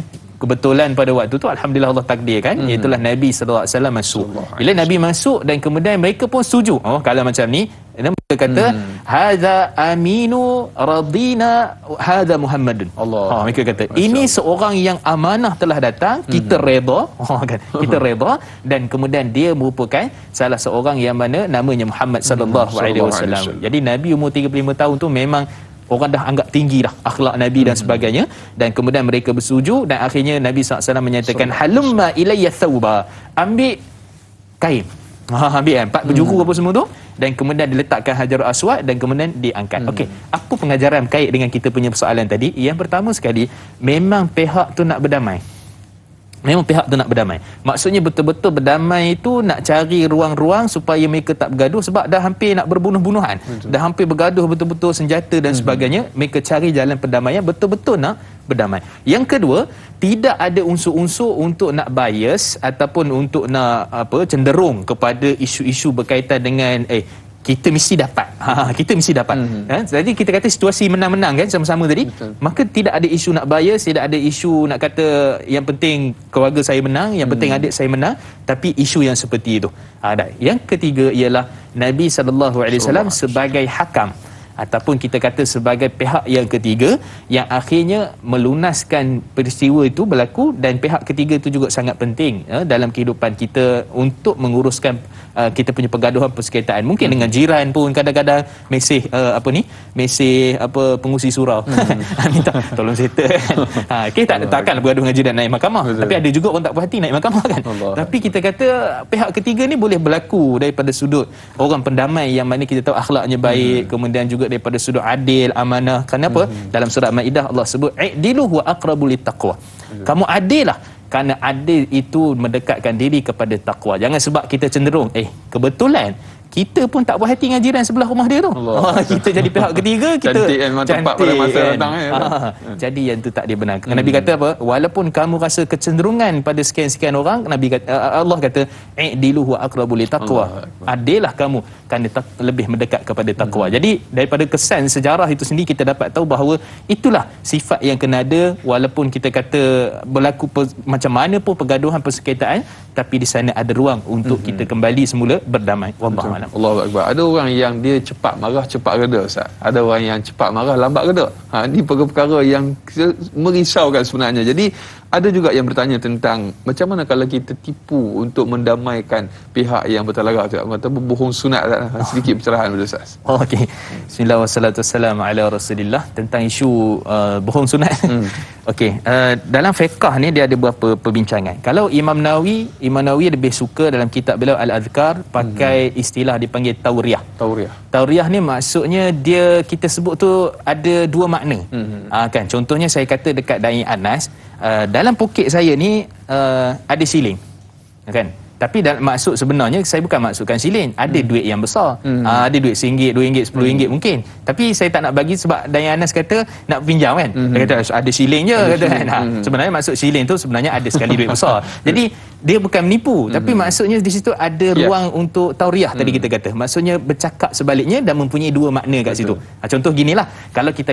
B: kebetulan pada waktu tu alhamdulillah Allah takdirkan iaitulah Nabi sallallahu alaihi wasallam masuk. Bila Nabi masuk dan kemudian mereka pun setuju. Kalau macam ni mereka kata hadza aminu radina hadza Muhammadun. Mereka kata ini seorang yang amanah telah datang, kita redha, kan. Kita redha, dan kemudian dia merupakan salah seorang yang mana namanya Muhammad sallallahu alaihi wasallam. Jadi Nabi umur 35 tahun tu memang orang dah anggap tinggi dah akhlak Nabi dan sebagainya, dan kemudian mereka bersetuju dan akhirnya Nabi SAW menyatakan halumma ilayya thawba, ambil kain, ambil kan 4 penjuru apa semua tu, dan kemudian diletakkan Hajarul Aswad dan kemudian diangkat. Okey, apa pengajaran berkait dengan kita punya persoalan tadi? Yang pertama sekali, memang pihak tu nak berdamai. Maksudnya betul-betul berdamai itu nak cari ruang-ruang supaya mereka tak bergaduh, sebab dah hampir nak berbunuh-bunuhan. Dah hampir bergaduh betul-betul senjata dan sebagainya. Mereka cari jalan perdamaian, betul-betul nak berdamai. Yang kedua, tidak ada unsur-unsur untuk nak bias ataupun untuk nak cenderung kepada isu-isu berkaitan dengan kita mesti dapat. Kita mesti dapat. Jadi kita kata situasi menang-menang kan sama-sama tadi. Betul. Maka tidak ada isu nak bias, tidak ada isu nak kata yang penting keluarga saya menang, yang penting adik saya menang, tapi isu yang seperti itu. Yang ketiga ialah Nabi sallallahu alaihi wasallam sebagai hakam. ataupun kita kata sebagai pihak yang ketiga yang akhirnya melunaskan peristiwa itu berlaku, dan pihak ketiga itu juga sangat penting dalam kehidupan kita untuk menguruskan kita punya pergaduhan persengketaan. Mungkin dengan jiran pun kadang-kadang mesej mesej pengusi surau minta tolong settle kan. Kita takkan bergaduh dengan jiran naik mahkamah. Betul. Tapi ada juga orang tak puas hati naik mahkamah kan. Allah. Tapi kita kata pihak ketiga ni boleh berlaku daripada sudut orang pendamai yang mana kita tahu akhlaknya baik, kemudian juga daripada sudut adil, amanah. Kenapa? Dalam surah Maidah Allah sebut i'dilu wa aqrabu littaqwa. Kamu adil lah, kerana adil itu mendekatkan diri kepada takwa. Jangan sebab kita cenderung kebetulan kita pun tak puas hati dengan jiran sebelah rumah dia tu. Kita jadi pihak ketiga, kita
A: cantik kan, tepat pada masa datang
B: jadi yang tu tak dibenarkan. Nabi kata apa? Walaupun kamu rasa kecenderungan pada sekian-sekian orang, Nabi kata, Allah kata i'dilu wa aqrabu litaqwa. Adillah kamu kerana lebih mendekat kepada takwa. Jadi daripada kesan sejarah itu sendiri kita dapat tahu bahawa itulah sifat yang kena ada, walaupun kita kata berlaku macam mana pun pergaduhan persengketaan, tapi di sana ada ruang untuk kita kembali semula berdamai. Wallahu a'lam.
A: Allahu akbar. Ada orang yang dia cepat marah cepat reda, Ustaz. Ada orang yang cepat marah lambat reda. Ini perkara-perkara yang merisaukan sebenarnya. Jadi ada juga yang bertanya tentang macam mana kalau kita tipu untuk mendamaikan pihak yang bertalarah tu, atau berbohong sunat. Sedikit pencerahan pada Ustaz.
B: Okey. Bismillah wassalatu wassalamu ala Rasulillah tentang isu bohong sunat. Okey, dalam fiqh ni dia ada beberapa perbincangan. Kalau Imam Nawawi lebih suka dalam kitab beliau Al-Adhkar pakai istilah dipanggil tauriyah. Tauriyah ni maksudnya dia kita sebut tu ada dua makna. Kan contohnya saya kata dekat Dai Anas, dalam poket saya ni ada siling. Kan? Tapi maksud sebenarnya saya bukan maksudkan silin. Ada duit yang besar. Ada duit RM1, RM2, RM10 mungkin. Tapi saya tak nak bagi sebab Dayang Anas kata nak pinjam kan. Dia kata ada silin je kata kan. Sebenarnya maksud silin tu sebenarnya ada sekali duit besar. Jadi dia bukan menipu, tapi maksudnya di situ ada ruang untuk tauriyah tadi kita kata. Maksudnya bercakap sebaliknya dan mempunyai dua makna kat situ. Contoh ginilah, kalau kita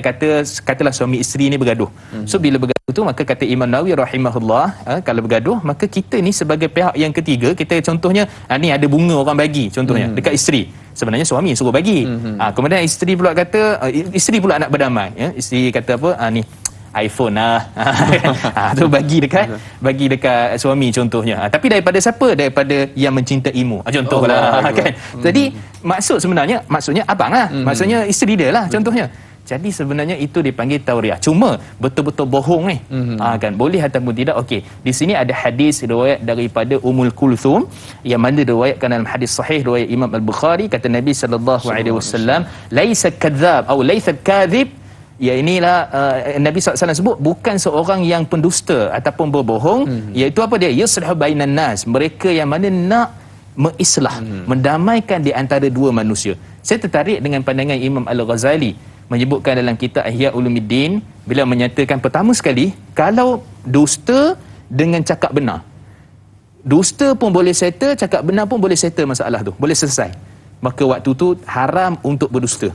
B: katalah suami isteri ni bergaduh. So bila bergaduh tu maka kata Imam Nawawi rahimahullah, kalau bergaduh maka kita ni sebagai pihak yang ketiga, kita contohnya ni ada bunga orang bagi contohnya dekat isteri, sebenarnya suami suruh bagi. Kemudian isteri pula kata, isteri pula nak berdamai, isteri kata apa, ni iPhone tu bagi dekat suami contohnya. Tapi daripada siapa? Daripada yang mencintaimu contohlah kan. Jadi maksudnya abang lah, maksudnya isteri dia lah contohnya. Jadi sebenarnya itu dipanggil tauriyah. Cuma betul-betul bohong ni kan boleh ataupun tidak. Okey, di sini ada hadis riwayat daripada Ummul Kulthum yang mana diriwayatkan dalam hadis sahih riwayat Imam Al-Bukhari, kata Nabi sallallahu alaihi wasallam, laisa kadzab atau laisa kadzib, ya inilah Nabi SAW sebut bukan seorang yang pendusta ataupun berbohong, iaitu apa dia? Yuslihu bainan nas, mereka yang mana nak mengislah, mendamaikan di antara dua manusia. Saya tertarik dengan pandangan Imam Al-Ghazali menyebutkan dalam kitab Ihya Ulumuddin, bila menyatakan pertama sekali, kalau dusta dengan cakap benar, dusta pun boleh settle, cakap benar pun boleh settle masalah tu, boleh selesai, maka waktu tu haram untuk berdusta.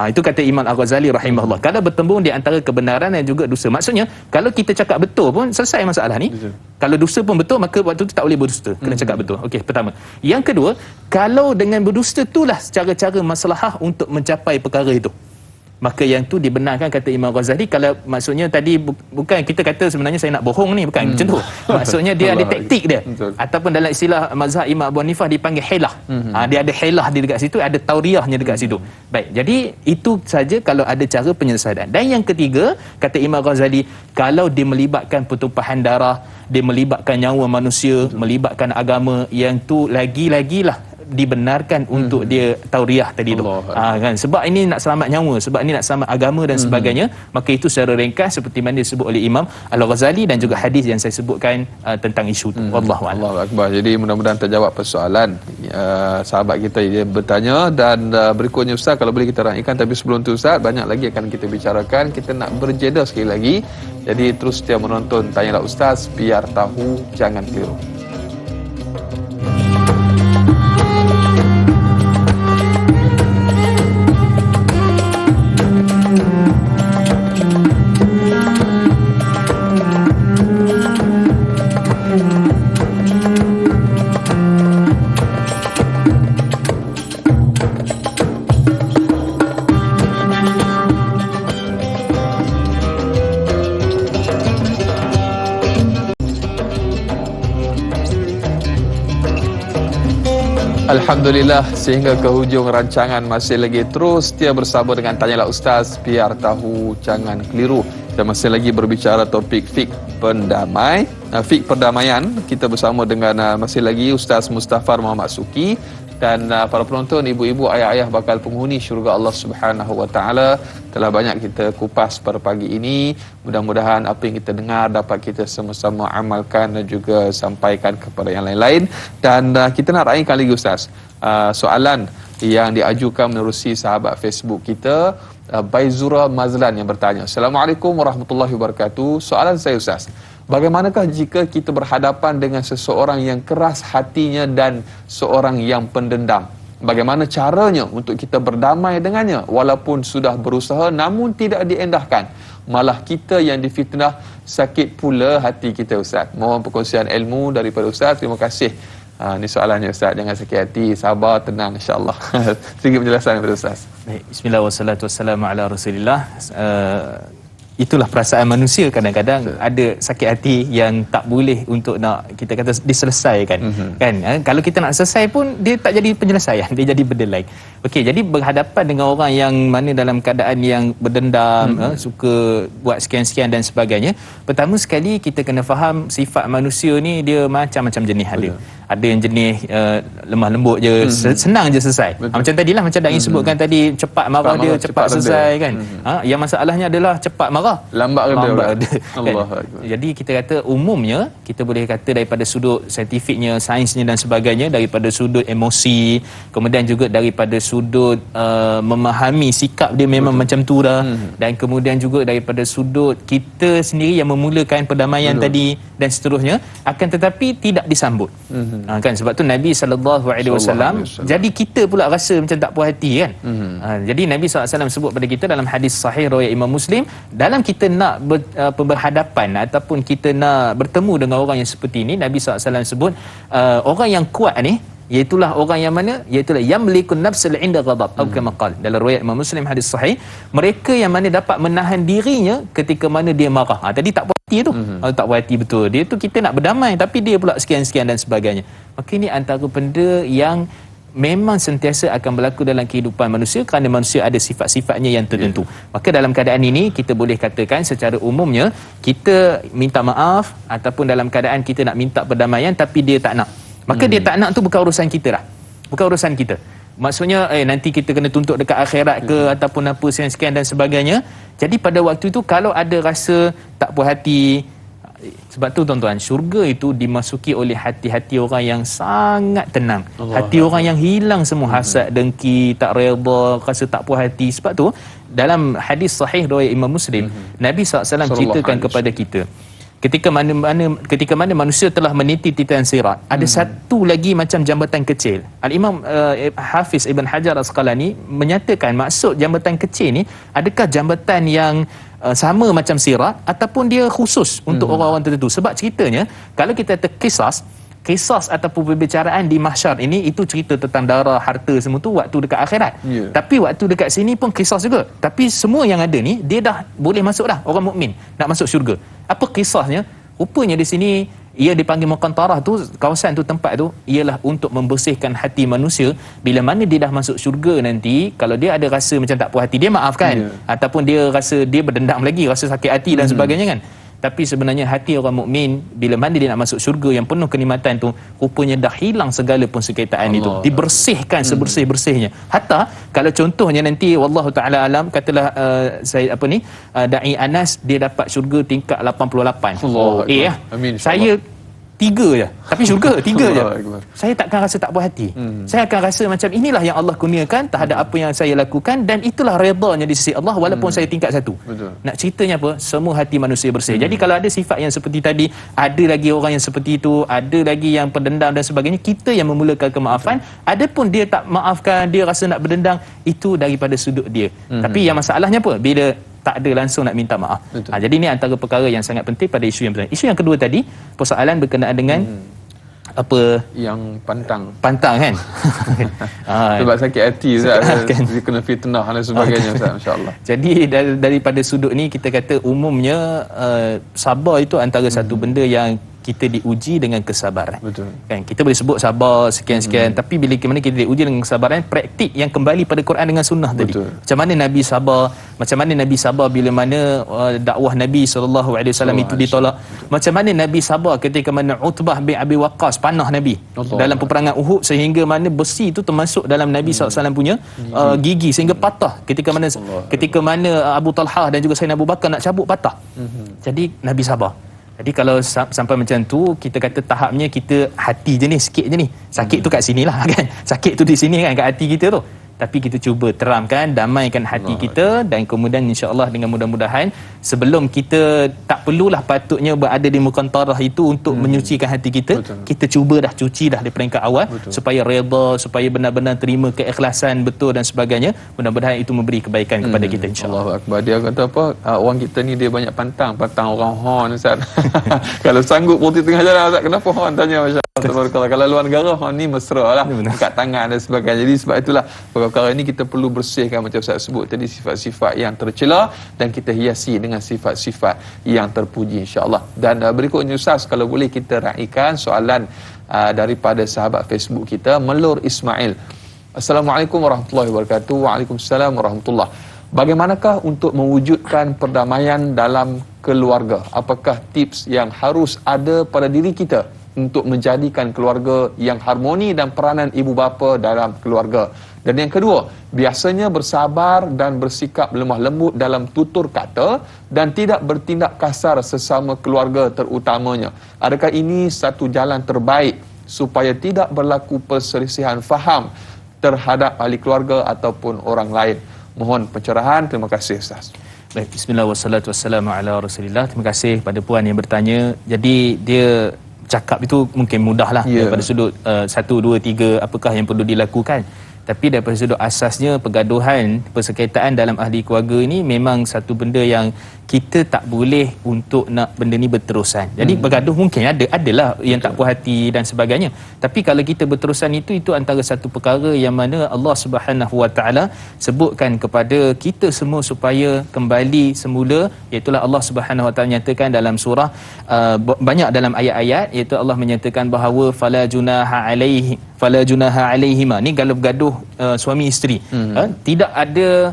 B: Itu kata Imam Al-Ghazali rahimahullah. Kalau bertembung di antara kebenaran dan juga dusta, maksudnya kalau kita cakap betul pun selesai masalah ni. Kalau dusta pun betul, maka waktu tu tak boleh berdusta, kena cakap betul. Okey, pertama. Yang kedua, kalau dengan berdusta itulah cara-cara maslahah untuk mencapai perkara itu, maka yang tu dibenarkan, kata Imam Ghazali. Kalau maksudnya tadi bukan kita kata sebenarnya saya nak bohong ni, bukan macam tu. Maksudnya dia ada taktik dia. Ataupun dalam istilah mazhab Imam Abu Hanifah dipanggil hilah. Dia ada hilah di dekat situ, ada tauriyahnya dekat situ. Baik, jadi itu saja kalau ada cara penyelesaian. Dan yang ketiga, kata Imam Ghazali, kalau dia melibatkan pertumpahan darah, dia melibatkan nyawa manusia, melibatkan agama, yang tu lagi-lagilah dibenarkan untuk dia tauriyah tadi tu. Kan, sebab ini nak selamat nyawa, sebab ini nak selamat agama dan sebagainya, maka itu secara ringkas seperti mana disebut oleh Imam Al-Ghazali dan juga hadis yang saya sebutkan tentang isu tu. Wallahu a'lam.
A: Allahu akbar. Jadi mudah-mudahan terjawab persoalan sahabat kita yang bertanya. Dan berikutnya Ustaz, kalau boleh kita raikan, tapi sebelum tu Ustaz, banyak lagi akan kita bicarakan. Kita nak berjeda sekali lagi. Jadi terus setia menonton Tanyalah Ustaz, biar tahu jangan keliru. Alhamdulillah, sehingga ke hujung rancangan masih lagi terus setia bersama dengan Tanyalah Ustaz, biar tahu jangan keliru. Kita masih lagi berbicara topik fik pendamai, fik perdamaian. Kita bersama dengan masih lagi Ustaz Mustafar Muhammad Suki dan para penonton, ibu-ibu, ayah-ayah bakal penghuni syurga Allah Subhanahu Wa Taala. Telah banyak kita kupas pada pagi ini. Mudah-mudahan apa yang kita dengar dapat kita sama-sama amalkan dan juga sampaikan kepada yang lain-lain. Dan kita nak raihkan lagi Ustaz, soalan yang diajukan menerusi sahabat Facebook kita, Baizura Mazlan yang bertanya. Assalamualaikum warahmatullahi wabarakatuh. Soalan saya Ustaz, bagaimanakah jika kita berhadapan dengan seseorang yang keras hatinya dan seorang yang pendendam? Bagaimana caranya untuk kita berdamai dengannya walaupun sudah berusaha namun tidak diendahkan? Malah kita yang difitnah, sakit pula hati kita Ustaz. Mohon perkongsian ilmu daripada Ustaz. Terima kasih. Ini soalannya Ustaz. Jangan sakit hati, sabar, tenang insya-Allah. Sedikit penjelasan daripada Ustaz.
B: Baik, bismillah wassalatu wassalamu ala Rasulillah. Itulah perasaan manusia, kadang-kadang ada sakit hati yang tak boleh untuk nak kita kata diselesaikan. Kan? Kalau kita nak selesai pun dia tak jadi penyelesaian, dia jadi benda lain. Okey, jadi berhadapan dengan orang yang mana dalam keadaan yang berdendam, suka buat sekian-sekian dan sebagainya. Pertama sekali kita kena faham sifat manusia ni dia macam-macam jenis ada. Ada yang jenis lemah lembut je, senang je selesai. Macam tadilah, macam Da'i sebutkan tadi, cepat marah dia, cepat selesai kan. Yang masalahnya adalah cepat marah,
A: lambat reda.
B: Allah. Jadi kita kata umumnya kita boleh kata daripada sudut saintifiknya, sainsnya dan sebagainya, daripada sudut emosi, kemudian juga daripada sudut memahami sikap dia memang macam tu dah, dan kemudian juga daripada sudut kita sendiri yang memulakan perdamaian tadi dan seterusnya, akan tetapi tidak disambut. Kan sebab tu Nabi SAW, jadi kita pula rasa macam tak puas hati kan. Jadi Nabi SAW sebut pada kita dalam hadis sahih riwayat Imam Muslim, dalam kita nak berhadapan ataupun kita nak bertemu dengan orang yang seperti ini, Nabi SAW sebut orang yang kuat ni iaitulah orang yang mana, iaitulah yamlikun nafsul inda ghadab atau kama qala dalam riwayat Imam Muslim hadis sahih, mereka yang mana dapat menahan dirinya ketika mana dia marah. Tadi tak puas hati tu, tak puas hati betul dia tu, kita nak berdamai tapi dia pula sekian-sekian dan sebagainya. Maka ini antara benda yang memang sentiasa akan berlaku dalam kehidupan manusia kerana manusia ada sifat-sifatnya yang tertentu. Maka dalam keadaan ini kita boleh katakan secara umumnya kita minta maaf ataupun dalam keadaan kita nak minta perdamaian tapi dia tak nak. Maka dia tak nak tu bukan urusan kita dah. Bukan urusan kita. Maksudnya nanti kita kena tuntut dekat akhirat ke ataupun apa sekian-sekian dan sebagainya. Jadi pada waktu itu kalau ada rasa tak puas hati, sebab tu tuan-tuan, syurga itu dimasuki oleh hati-hati orang yang sangat tenang. Hati orang yang hilang semua hasad, dengki, tak redha, rasa tak puas hati. Sebab tu dalam hadis sahih riwayat Imam Muslim, Nabi SAW ceritakan kepada kita, ketika mana manusia telah meniti titian sirat, ada satu lagi macam jambatan kecil. Al-Imam Hafiz Ibn Hajar Asqalani menyatakan maksud jambatan kecil ni, adakah jambatan yang sama macam sirat ataupun dia khusus untuk orang-orang tertentu. Sebab ceritanya kalau kita kisas ataupun perbicaraan di mahsyar ini, itu cerita tentang darah, harta semua tu waktu dekat akhirat. Tapi waktu dekat sini pun kisas juga. Tapi semua yang ada ni dia dah boleh masuk dah, orang mukmin nak masuk syurga. Apa kisahnya? Rupanya di sini ia dipanggil Muqantarah tu, kawasan tu, tempat tu ialah untuk membersihkan hati manusia. Bila mana dia dah masuk syurga nanti, kalau dia ada rasa macam tak puas hati, dia maafkan, ataupun dia rasa dia berdendam lagi, rasa sakit hati dan sebagainya kan. Tapi sebenarnya hati orang mukmin bila mana dia nak masuk syurga yang penuh kenikmatan tu, rupanya dah hilang segala pun sekaitaan itu, dibersihkan sebersih-bersihnya. Hatta kalau contohnya nanti wallahu taala alam, katalah saya Da'i Anas dia dapat syurga tingkat 88.
A: Amin.
B: Saya 3 je, tapi syurga 3 je. Saya takkan rasa tak puas hati. Saya akan rasa macam inilah yang Allah kurniakan terhadap apa yang saya lakukan, dan itulah redanya di sisi Allah walaupun saya tingkat 1. Nak ceritanya apa? Semua hati manusia bersih. Jadi kalau ada sifat yang seperti tadi, ada lagi orang yang seperti itu, ada lagi yang pendendam dan sebagainya, kita yang memulakan kemaafan. Adapun dia tak maafkan, dia rasa nak berdendam, itu daripada sudut dia. Tapi yang masalahnya apa? Bila tak ada langsung nak minta maaf. Jadi ini antara perkara yang sangat penting pada isu yang pertama. Isu yang kedua tadi, persoalan berkenaan dengan apa
A: yang pantang
B: kan.
A: Sebab sakit hati Ustaz, dia kena fitnah dan sebagainya Ustaz, insya-Allah.
B: Jadi daripada sudut ni kita kata umumnya sabar itu antara satu benda yang kita diuji dengan kesabaran.
A: Betul.
B: Kan kita boleh sebut sabar sekian-sekian, tapi bila mana kita diuji dengan kesabaran, praktik yang kembali pada Quran dengan sunnah tadi.
A: Betul.
B: Macam mana Nabi sabar, macam mana Nabi sabar bila mana dakwah Nabi SAW itu ditolak. Macam mana Nabi sabar ketika mana Utbah bin Abi Waqqas panah Nabi dalam peperangan Uhud, sehingga mana besi itu termasuk dalam Nabi SAW punya gigi sehingga patah ketika mana Abu Talhah dan juga Sayyidina Abu Bakar nak cabut patah. Jadi Nabi sabar. Jadi kalau sampai macam tu, kita kata tahapnya kita hati je ni, sikit je ni. Sakit tu kat sini lah kan. Sakit tu di sini kan, kat hati kita tu. Tapi kita cuba teramkan, damaikan hati kita, dan kemudian insya-Allah dengan mudah-mudahan sebelum kita tak perlulah patutnya berada di muqantarah itu untuk menyucikan hati kita.
A: Betul.
B: Kita cuba dah cuci dah di peringkat awal. Betul. Supaya redha, supaya benar-benar terima keikhlasan betul dan sebagainya. Mudah-mudahan itu memberi kebaikan kepada kita insya-Allah.
A: Allahu akbar. Dia kata apa? Orang kita ni dia banyak pantang orang hon Ustaz. Kalau sanggup berhenti tengah jalan Ustaz, kenapa hon tanya masya-Allah tabarakallah. Kalau luar negara hon ni mesra lah, angkat tangan dan sebagainya. Jadi sebab itulah perkara ini kita perlu bersihkan macam Ustaz sebut tadi, sifat-sifat yang tercela, dan kita hiasi dengan sifat-sifat yang terpuji insya-Allah. Dan berikutnya Ustaz, kalau boleh kita raikan soalan daripada sahabat Facebook kita, Melur Ismail. Assalamualaikum warahmatullahi wabarakatuh. Waalaikumsalam warahmatullahi. Bagaimanakah untuk mewujudkan perdamaian dalam keluarga? Apakah tips yang harus ada pada diri kita untuk menjadikan keluarga yang harmoni dan peranan ibu bapa dalam keluarga? Dan yang kedua, biasanya bersabar dan bersikap lemah lembut dalam tutur kata dan tidak bertindak kasar sesama keluarga terutamanya. Adakah ini satu jalan terbaik supaya tidak berlaku perselisihan faham terhadap ahli keluarga ataupun orang lain? Mohon pencerahan. Terima kasih Ustaz.
B: Baik, bismillah wassalatu wassalamu ala Rasulillah. Terima kasih pada puan yang bertanya. Jadi dia cakap itu mungkin mudahlah daripada sudut 1 2 3 apakah yang perlu dilakukan. Tapi daripada sudut asasnya, pergaduhan, persekaitaan dalam ahli keluarga ini memang satu benda yang kita tak boleh untuk nak benda ni berterusan. Jadi bergaduh mungkin adalah yang tak puas hati dan sebagainya. Tapi kalau kita berterusan itu antara satu perkara yang mana Allah Subhanahu Wa Taala sebutkan kepada kita semua supaya kembali semula, iaitu Allah Subhanahu Wa Taala nyatakan dalam surah banyak dalam ayat-ayat, iaitu Allah menyatakan bahawa fala junaha alaihima. Ni kalau bergaduh suami isteri, tidak ada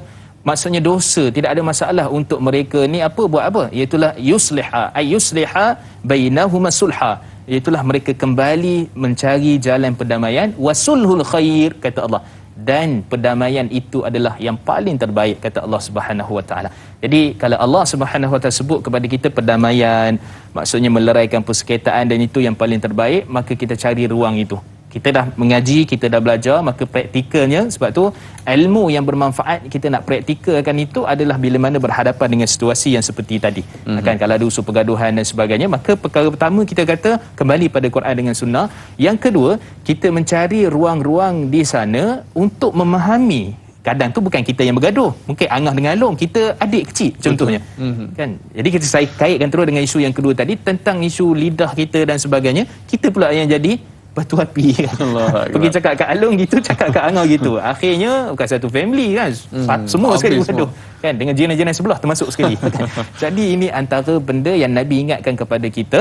B: maksudnya dosa, tidak ada masalah untuk mereka ni buat apa, iaitulah yusliha bainahuma sulha, iaitulah mereka kembali mencari jalan perdamaian. Wasulhul khair, kata Allah, dan perdamaian itu adalah yang paling terbaik, kata Allah Subhanahu Wa Taala. Jadi kalau Allah Subhanahu Wa Taala sebut kepada kita perdamaian, maksudnya meleraikan persekaitaan, dan itu yang paling terbaik, maka kita cari ruang itu. Kita dah mengaji, kita dah belajar, maka praktikalnya, sebab tu ilmu yang bermanfaat kita nak praktikalkan itu adalah bila mana berhadapan dengan situasi yang seperti tadi. Kan kalau ada unsur pergaduhan dan sebagainya, maka perkara pertama kita kata kembali pada Quran dengan sunnah. Yang kedua, kita mencari ruang-ruang di sana untuk memahami. Kadang tu bukan kita yang bergaduh, mungkin Angah dengan Along, kita adik kecil contohnya. Kan? Jadi kita kaitkan terus dengan isu yang kedua tadi tentang isu lidah kita dan sebagainya. Kita pula yang jadi batu api kan. Pergi cakap kat Along gitu, cakap kat Angah gitu. Akhirnya bukan satu family kan. Semua sekali bergaduh. Kan, dengan jiran-jiran sebelah termasuk sekali. Kan? Jadi ini antara benda yang Nabi ingatkan kepada kita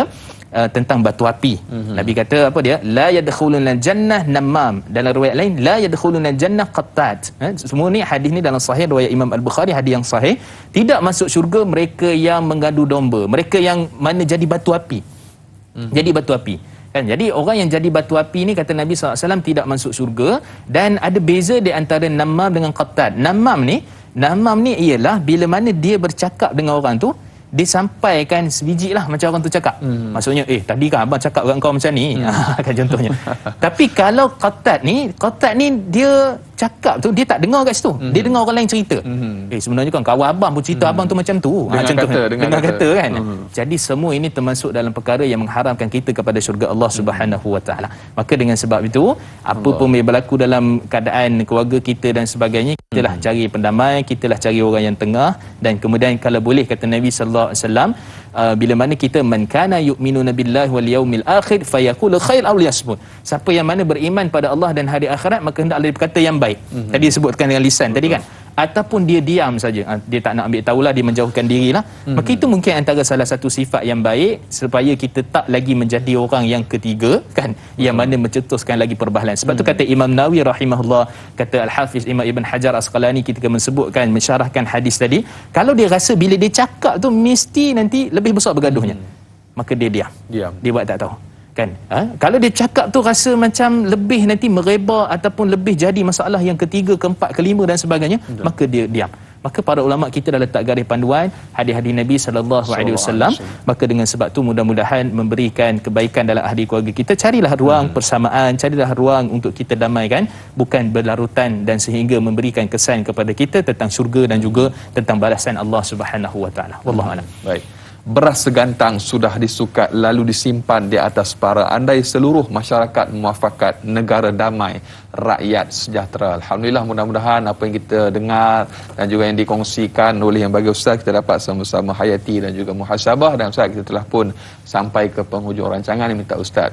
B: tentang batu api. Nabi kata apa dia? La yadkhuluna jannah namam. Dalam riwayat lain, la yadkhuluna jannah qattat. Semua ni hadis ni dalam sahih riwayat Imam Al-Bukhari, hadis yang sahih. Tidak masuk syurga mereka yang mengadu domba, mereka yang mana jadi batu api. Jadi batu api. Kan? Jadi orang yang jadi batu api ni, kata Nabi SAW, tidak masuk syurga. Dan ada beza di antara namam dengan qattat. Namam ni ialah bila mana dia bercakap dengan orang tu, dia sampaikan sebiji lah macam orang tu cakap. Maksudnya, tadi kan abang cakap dengan kau macam ni. Kan contohnya. Tapi kalau qattat ni dia cakap tu, dia tak dengar kat situ. Dia dengar orang lain cerita. Sebenarnya kan kawan abang pun cerita abang tu macam tu. Dengar kata kan. Jadi semua ini termasuk dalam perkara yang mengharamkan kita kepada syurga Allah Subhanahu Wa Taala. Maka dengan sebab itu, apa pun yang berlaku dalam keadaan keluarga kita dan sebagainya, kitalah cari pendamai, kitalah cari orang yang tengah. Dan kemudian kalau boleh, kata Nabi sallallahu alaihi wasallam, bila mana kita man kana yu'minuna billahi wal yaumil akhir fayaqul khair aw liyasmut. Siapa yang mana beriman pada Allah dan hari akhirat, maka hendaklah dia berkata yang baik. Tadi sebutkan dengan lisan tadi kan. ataupun dia diam saja, dia tak nak ambil tahulah, dia menjauhkan dirilah, maka itu mungkin antara salah satu sifat yang baik supaya kita tak lagi menjadi orang yang ketiga kan, yang mana mencetuskan lagi perbahalahan. Sebab tu kata Imam Nawawi rahimahullah, kata Al-Hafiz Imam Ibn Hajar Asqalani ketika menyebutkan, mensyarahkan hadis tadi, kalau dia rasa bila dia cakap tu mesti nanti lebih besar bergaduhnya, maka dia diam. Dia buat tak tahu kan. Kalau dia cakap tu rasa macam lebih nanti merebar ataupun lebih jadi masalah yang ketiga, keempat, kelima dan sebagainya, maka dia diam. Maka para ulama kita dah letak garis panduan hadis-hadis Nabi sallallahu alaihi wasallam. Maka dengan sebab tu mudah-mudahan memberikan kebaikan dalam ahli keluarga kita. Carilah ruang persamaan, carilah ruang untuk kita damaikan, bukan berlarutan dan sehingga memberikan kesan kepada kita tentang syurga dan juga tentang balasan Allah Subhanahu wa taala. Wallahu a'lam.
A: Baik. Beras segantang sudah disukat lalu disimpan di atas para. Andai seluruh masyarakat muafakat, negara damai, rakyat sejahtera. Alhamdulillah, mudah-mudahan apa yang kita dengar dan juga yang dikongsikan oleh yang bagi Ustaz, kita dapat sama-sama hayati dan juga muhasabah. Dan Ustaz, kita telah pun sampai ke penghujung rancangan. Minta Ustaz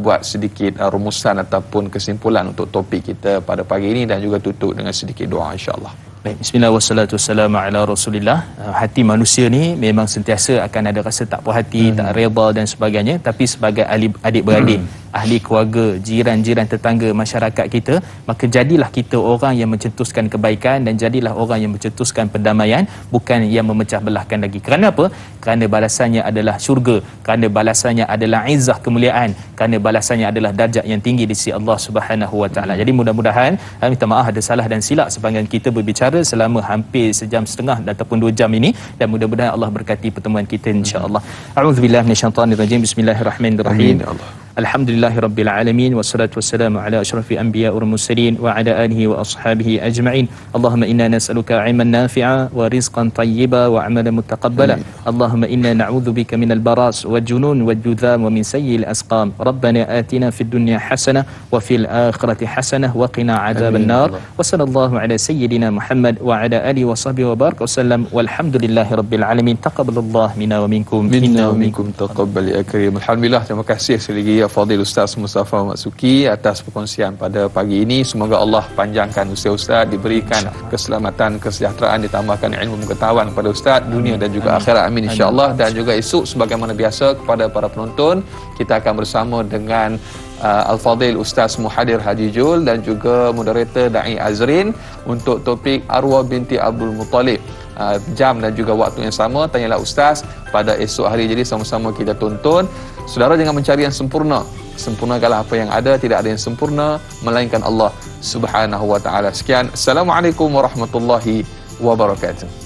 A: buat sedikit rumusan ataupun kesimpulan untuk topik kita pada pagi ini dan juga tutup dengan sedikit doa, insya-Allah.
B: Baik, bismillah wassalatu wassalamu ala rasulillah. Hati manusia ni memang sentiasa akan ada rasa tak puas hati, tak redha dan sebagainya, tapi sebagai adik-beradik, ahli keluarga, jiran-jiran tetangga, masyarakat kita, maka jadilah kita orang yang mencetuskan kebaikan dan jadilah orang yang mencetuskan perdamaian, bukan yang memecah belahkan lagi. Kerana apa? Kerana balasannya adalah syurga, kerana balasannya adalah izzah, kemuliaan, kerana balasannya adalah darjat yang tinggi di sisi Allah Subhanahu wa taala. Jadi mudah-mudahan, minta maaf ada salah dan silap sepanjang kita berbicara selama hampir sejam setengah ataupun 2 jam ini, dan mudah-mudahan Allah berkati pertemuan kita insya-Allah. A'udzubillahi minasyaitanirrajim. Bismillahirrahmanirrahim. Alhamdulillahirabbil alamin wassalatu wassalamu ala asyrafil anbiya wal mursalin wa ala alihi wa ashabihi ajma'in. Allahumma inna nas'aluka 'ilman nafi'a wa rizqan thayyiba wa 'amalan mutaqabbala. Allahumma inna na'udzubika minal baras wal junun wal judham wa min sayyi'il asqam. Rabbana atina fid dunya hasanah wa fil akhirati hasanah wa qina 'adzaban nar. Wa sallallahu ala sayyidina Muhammad wa ala alihi wa sahbihi wa baraka wasallam. Walhamdulillahirabbil alamin. Taqabbalallahu minna wa minkum.
A: Minna wa minkum taqabbal ya karim. Alhamdulillah, terima kasih sekali lagi Fadil Ustaz Mustafa Maksuki atas perkongsian pada pagi ini. Semoga Allah panjangkan usia Ustaz, diberikan keselamatan, kesejahteraan, ditambahkan ilmu pengetahuan kepada Ustaz dunia dan juga akhirat. Amin insya-Allah. Dan juga esok sebagaimana biasa kepada para penonton, kita akan bersama dengan Al-Fadil Ustaz Muhadir Haji Jul dan juga moderator Da'i Azrin untuk topik Arwah binti Abdul Muttalib. Jam dan juga waktu yang sama, tanyalah Ustaz pada esok hari. Jadi sama-sama kita tonton. Saudara, jangan mencari yang sempurna. Sempurnakanlah apa yang ada. Tidak ada yang sempurna melainkan Allah Subhanahu wa taala. Sekian. Assalamualaikum warahmatullahi wabarakatuh.